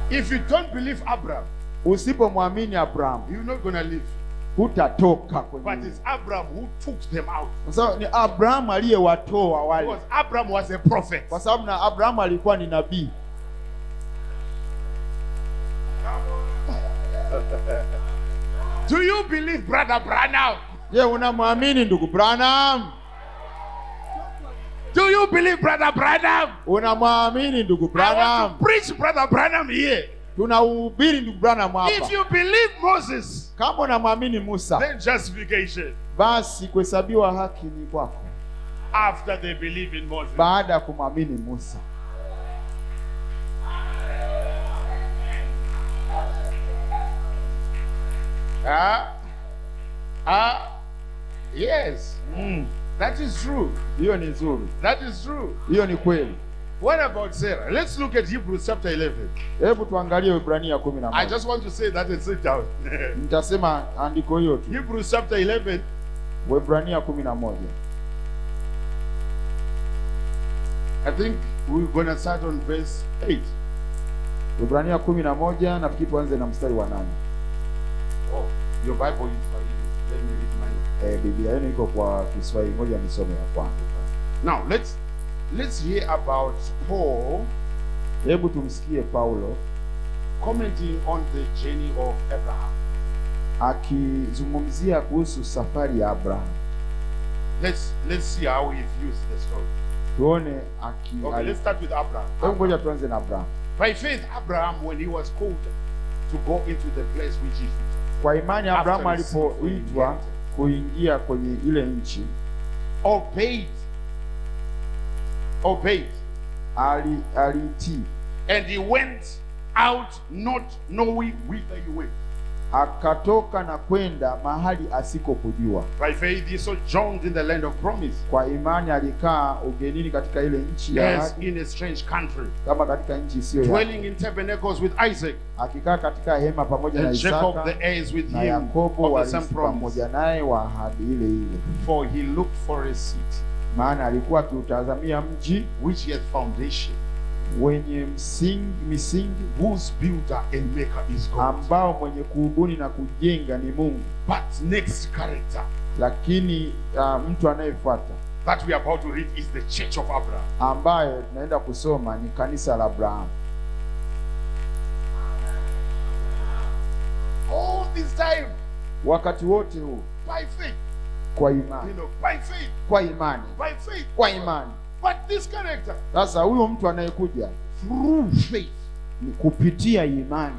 If you don't believe Abraham, usipomwamini Abraham, you're not going to live. Hutatoka kwenye. But it's Abraham who took them out. Kwa sababu ni Abraham aliyewatoa wale. Because Abraham was a prophet. Kwa sababu na Abraham alikuwa ni nabii. Do you believe brother Branham? Je, unamwamini ndugu Branham? Do you believe brother Branham? Unamwamini ndugu Branham? I want to preach brother Branham here. Tunahubiri ndugu Branham hapa. If you believe Moses, kama unamwamini Musa, then justification. Basi kuhesabiwa haki ni kwako. After they believe in Moses. Baada ya kumwamini Musa. Yes. That is true. Hiyo ni nzuri. That is true. Hiyo ni kweli. What about Sarah? Let's look at Hebrews chapter 11. Hebu tuangalie Waebrania I 11. just want to say that and sit down. Nitasema andiko hiyo tu. Hebrews chapter 11. Waebrania 11. I think we're going to start on verse 8. Waebrania 11 nafikiri tuanze na mstari wa 8. Oh, your Bible is for you. Let me read mine. Biblia yenu iko kwa Kiswahili, moja nisome ya kwanza. Now, let's hear about Paul Hebu tumsikie Paulo commenting on the journey of Abraham. akizungumzia kuhusu safari ya Abraham. Let's see how he's used the story. Tuone Okay, let's start with Abraham. Hebu ngoja tuanze na Abraham. By faith, Abraham, when he was called to go into the place which he Kwa imani Abraham After alipoitwa kuingia kwenye ile nchi, obeyed, alitii, and he went out not knowing whither he went. akatoka na kwenda mahali asikopojua. By faith, he sojourned in the land of promise, Kwa imani alikaa ugenini katika ile nchi ya as ahadi, in a strange country, kama katika nchi isiyo yake, dwelling in tabernacles with Isaac akikaa katika hema pamoja na and Jacob, Isaka the heirs with na him Yakobo of the same warithi promise. pamoja naye wa ahadi ile ile. For he looked for a city Maana alikuwa akiutazamia mji which had foundation, wenye misingi whose builder and maker is God. ambao mwenye kuubuni na kujenga ni Mungu. But next character Lakini mtu anayefuata that we are about to read is the church of Abraham. ambaye tunaenda kusoma ni kanisa la Abraham. All this time, Wakati wote huu by faith, kwa imani, by faith, kwa imani, by faith. kwa imani. But this character, Sasa huyo mtu anayekuja through faith, ni kupitia imani.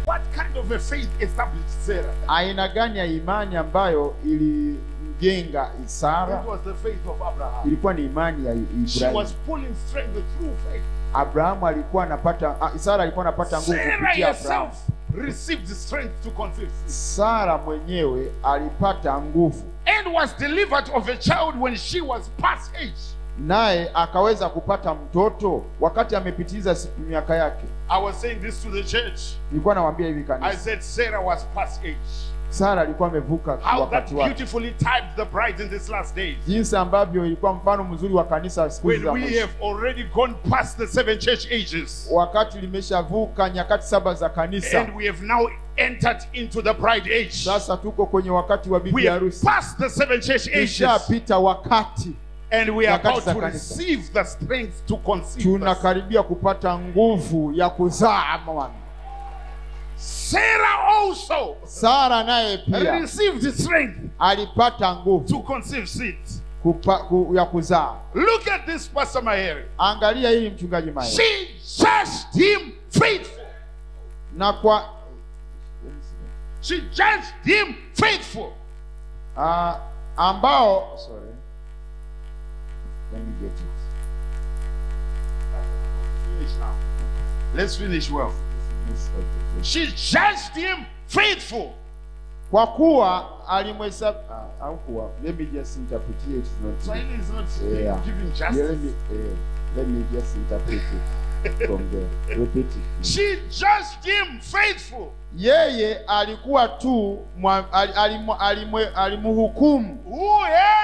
what kind of a faith established Sarah? Aina gani ya imani ambayo ilimjenga Sara? It was the faith of Abraham. Ilikuwa ni imani ya She Ibrahimu. was pulling strength through faith. Abrahamu alikuwa anapata, Sara alikuwa anapata nguvu Sarah kupitia Abrahamu. herself received strength to conceive, Sara mwenyewe alipata nguvu, and was delivered of a child when she was past age. naye akaweza kupata mtoto wakati amepitiza miaka yake. I was saying this to the church. Nilikuwa nawaambia hivi I kanisa, said Sarah was past age. Sara alikuwa amevuka How that wakati wake, beautifully typed the bride in these last days. jinsi ambavyo ilikuwa mfano mzuri wa kanisa siku When za we mwisho, have already gone past the 7 church ages, wakati limeshavuka nyakati 7 za kanisa. and we have now entered into the bride age. Sasa tuko kwenye wakati wa We bibi have harusi, passed the 7 church ages, tushapita wakati, and we are nyakati about za to kanisa. receive the strength to conceive. tunakaribia kupata nguvu ya kuzaa mwana. Sarah also Sara naye pia received strength alipata nguvu to conceive seed. ya kuzaa. Look at this, Pastor Maheri. Angalia hili mchungaji Maya. She judged him faithful. Na kwa She judged him faithful. ambao, sorry, let me get it. Finish now. Let's finish well. She judged him faithful. Kwa kuwa alimhesabu au kuwa, let me just interpret it. It's not, Swahili is not Yeah. giving yeah, justice. let me just interpret it from there. Repeat it. She judged him faithful. Yeye alikuwa tu alimhukumu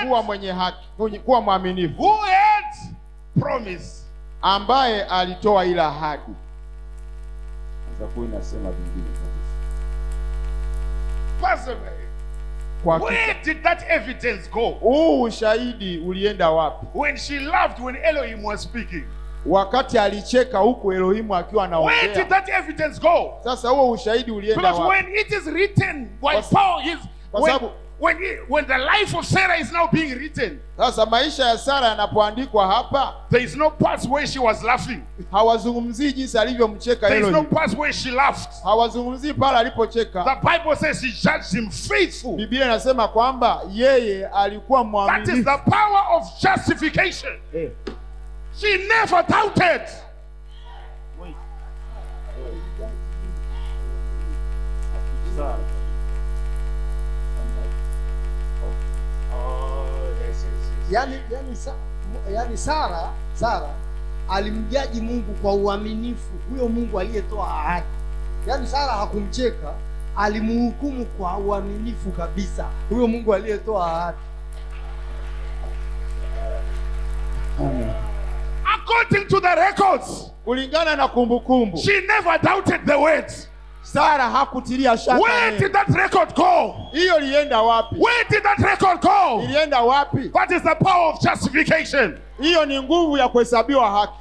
kuwa mwenye haki, kuwa mwaminifu, who had promise, ambaye alitoa ila ahadi. Sasa kwa inasema vingine kabisa. Pastor Maheri, Kwa where did that evidence go? huu ushahidi ulienda wapi? When she laughed when Elohim was speaking, Wakati alicheka huku Elohimu akiwa where did anaongea. that evidence go? Sasa huo ushahidi ulienda Because wapi? when it is written, while Kwa- Paul is kwa when, sababu- when the life of Sarah is now being written, Sasa maisha ya Sara yanapoandikwa hapa, there is no part where she was laughing. hawazungumzii jinsi alivyomcheka There is no Elohimu. part where she laughed. Hawazungumzii pale alipocheka. The Bible says she judged him faithful. Biblia inasema kwamba yeye alikuwa That is mwaminifu. the power of justification. She never doubted. Sara. Oh, yes. Yani Sara alimjaji Mungu kwa uaminifu, huyo Mungu aliyetoa ahadi. Yani Sara hakumcheka, alimhukumu kwa uaminifu kabisa, huyo Mungu aliyetoa ahadi. According to the records, kulingana na kumbukumbu, she never doubted the words. Sara hakutilia shaka. Where did that record go? Hiyo lienda wapi? Where did that record go? Ilienda wapi? That is the power of justification. Hiyo ni nguvu ya kuhesabiwa haki.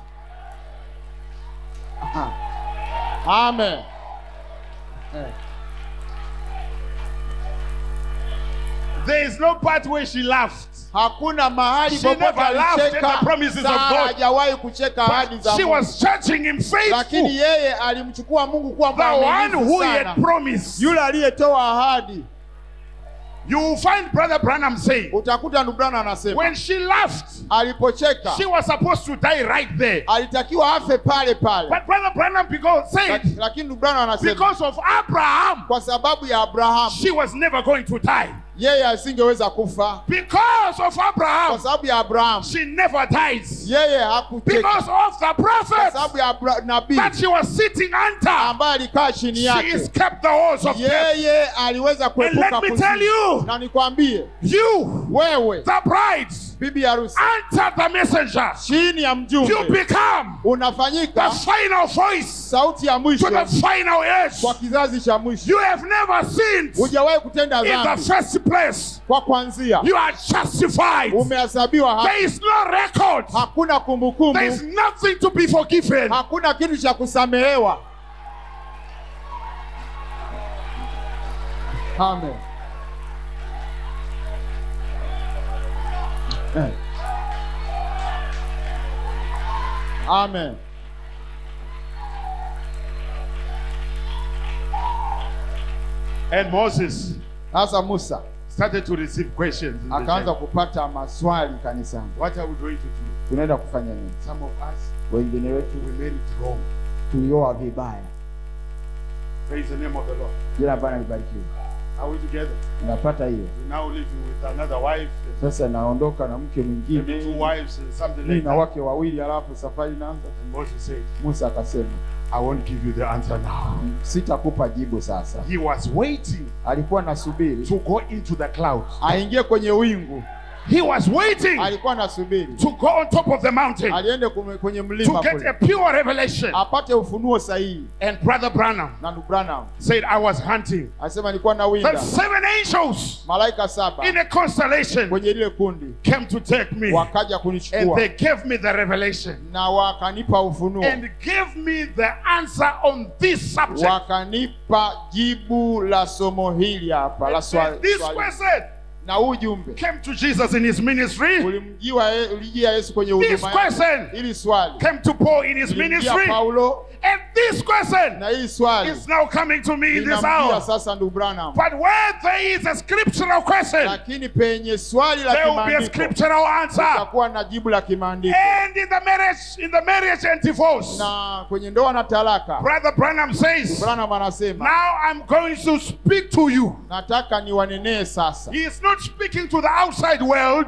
Amen. There is no part where she laughed. Hakuna mahali She never laughed at the promises of God. Hajawahi kucheka ahadi za Mungu. She was judging him faithful. Lakini yeye alimchukua Mungu kuwa the one who sana. had promised. Yule aliyetoa ahadi. You will find Brother Branham saying, utakuta ndugu Branham anasema, when she laughed, alipocheka, she was supposed to die right there. Alitakiwa afe pale pale. But Brother Branham said, lakini ndugu Branham anasema, because of Abraham, kwa sababu ya Abraham, she was never going to die. Yeye asingeweza kufa. Because of Abraham, kwa sababu ya Abraham, she never dies. Yeye hakucheka. Because of the prophet, kwa sababu ya nabii, that she was sitting under, ambaye alikaa chini yake, she escaped the walls of death. Yeye aliweza kuepuka kuzimu. And let me tell you, na nikwambie, wewe, the brides, bibi harusi, under the messenger, chini ya mjumbe, you become unafanyika the final voice, sauti ya mwisho, to the final age. Kwa kizazi cha mwisho. You have never sinned. Hujawahi kutenda dhambi. In the first place, kwa kuanzia, you are justified. Umehesabiwa haki. There is no record. Hakuna kumbukumbu. There is nothing to be forgiven. Hakuna kitu cha kusamehewa. Amen. Amen. And Moses, Asa Musa, started to receive questions. Akaanza kupata maswali kanisani. What are we going to do? Tunaenda kufanya nini? Some of us, wengine wetu, we made it wrong. Tulioa vibaya. Praise the name of the Lord. Jina Bwana libarikiwe. Are we together? Unapata hiyo. We now living with another wife. Sasa naondoka na mke mwingine. Maybe 2 wives and something like that. Na wake wawili, alafu safari inaanza. And Moses said, Musa akasema, I won't give you the answer now. Sitakupa jibu sasa. He was waiting. Alikuwa nasubiri to go into the clouds. Aingie kwenye wingu. He was waiting. Alikuwa nasubiri to go on top of the mountain. Aliende kwenye mlima to get a pure revelation. Apate ufunuo sahihi. And Brother Branham, na ndugu Branham, said, I was hunting. Alisema nilikuwa na winda. The 7 angels, malaika 7, in a constellation, kwenye ile kundi, came to take me. Wakaja kunichukua. And they gave me the revelation. Na wakanipa ufunuo. And gave me the answer on this subject. Wakanipa jibu la somo hili hapa la swali. This question na ujumbe came to Jesus in his ministry. Ulijia Yesu kwenye huduma yake. Ili swali came to Paul in his ministry. Paulo. And this question na hii swali is now coming to me in this hour. Sasa ndugu Branham. But where there is a scriptural question, lakini penye swali la there will be a scriptural answer. Kutakuwa na jibu la kimaandiko. And in the marriage and divorce, na kwenye ndoa na talaka, Brother Branham says, Branham anasema, now I'm going to speak to you. Nataka niwanenee sasa. He is not speaking to the outside world.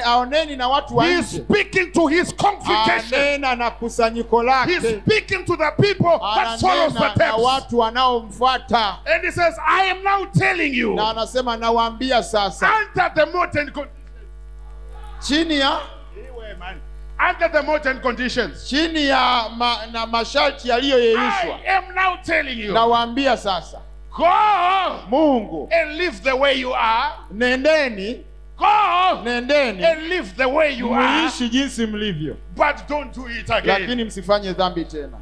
Aoneni na watu wa nje. He is speaking to his congregation. Anena na kusanyiko lake. He is speaking to the people that follows the text. Na watu wanaomfuata. And he says, I am now telling you. Na anasema nawaambia sasa. Under the modern chini ya under the modern conditions. Chini ya na masharti yaliyoyeyushwa. I am now telling you. Nawaambia sasa. Go, Mungu, and live the way you are. Nendeni, go, nendeni, and live the way you are. Muishi jinsi mlivyo. But don't do it again. Lakini msifanye dhambi tena.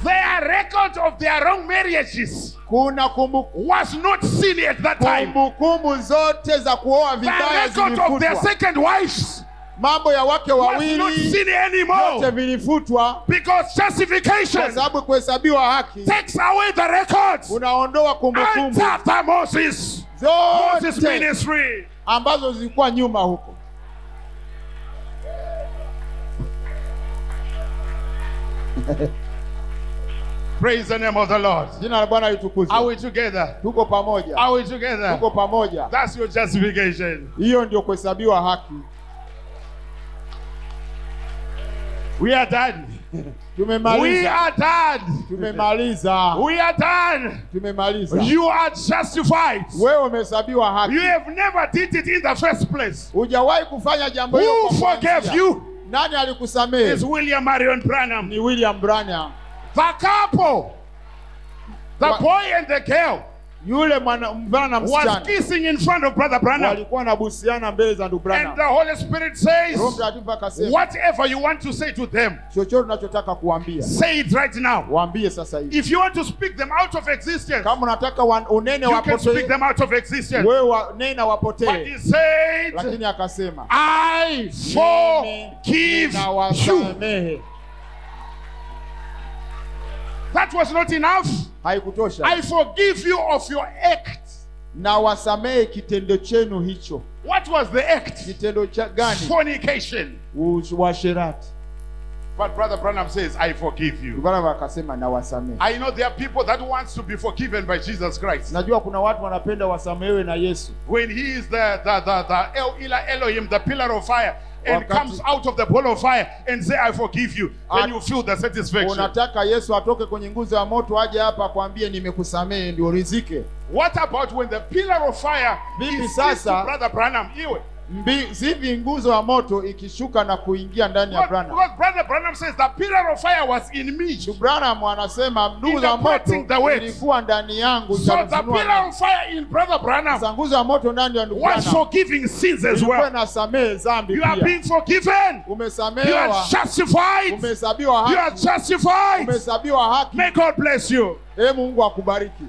There are records of their wrong marriages. Kuna was not seen at that time. Kumbukumbu zote za kuoa vibaya zilifutwa. The record of their second wives, mambo ya wake wawili, was not seen anymore. Yote vilifutwa. Because justification, kwa sababu kuhesabiwa haki, takes away the records. Unaondoa kumbukumbu. After Moses ministry, ambazo zilikuwa nyuma huko. Praise the name of the Lord. Jina la Bwana Are litukuzwe. we together? Tuko pamoja. Are we together? Tuko pamoja. That's your justification. Hiyo ndio kuhesabiwa haki. We are done. Tumemaliza. We are done. Tumemaliza. We are done. Tumemaliza. You are justified. Wewe umehesabiwa haki. You have never did it in the first place. Hujawahi kufanya jambo hilo Who kwa forgave kuanzia. you? Nani alikusamehe? It's William Marion Branham. Ni William Branham. The couple, the What? boy and the girl, Yule mvulana na was msichana kissing in front of Brother Branham. walikuwa wanabusiana mbele za ndugu And Branham. the Holy Spirit says, Roho Mtakatifu akasema, whatever you want to say to them, chochote unachotaka kuambia, say it right now. waambie sasa hivi. If you want to speak them out of existence, Kama unataka unene you can speak wapotee, them out of existence. wewe nena But wapotee. he said, Lakini akasema, I forgive na you. wasamehe. That was not enough. Haikutosha. I forgive you of your act. Na wasamehe kitendo chenu hicho. What was the act? Kitendo cha gani? Fornication. Uasherati. But Brother Branham says, I forgive you. Branham akasema na wasamehe. I know there are people that wants to be forgiven by Jesus Christ. Najua kuna watu wanapenda wasamehewe na Yesu. When he is the Elohim, the pillar of fire, and Wakati comes out of the ball of fire and say, I forgive you, then you feel the satisfaction. Unataka Yesu atoke kwenye nguzo ya moto aje hapa akwambie nimekusamehe ndio rizike. What about when the pillar of fire Bibi is sasa, to Brother Branham? Iwe. Zivi nguzo ya moto ikishuka na kuingia ndani ya Branham. Because Brother Branham says the pillar of fire was in me. Ndugu Branham anasema nguzo ya moto ilikuwa ndani yangu. So the pillar of fire in Brother Branham nguzo ya moto ndani ya ndugu was Branham forgiving sins as well. Nasamehe dhambi You are pia. being forgiven. You Umesamehewa. are justified. Umehesabiwa You are haki. justified. Umehesabiwa haki. May God bless you. Mungu akubariki.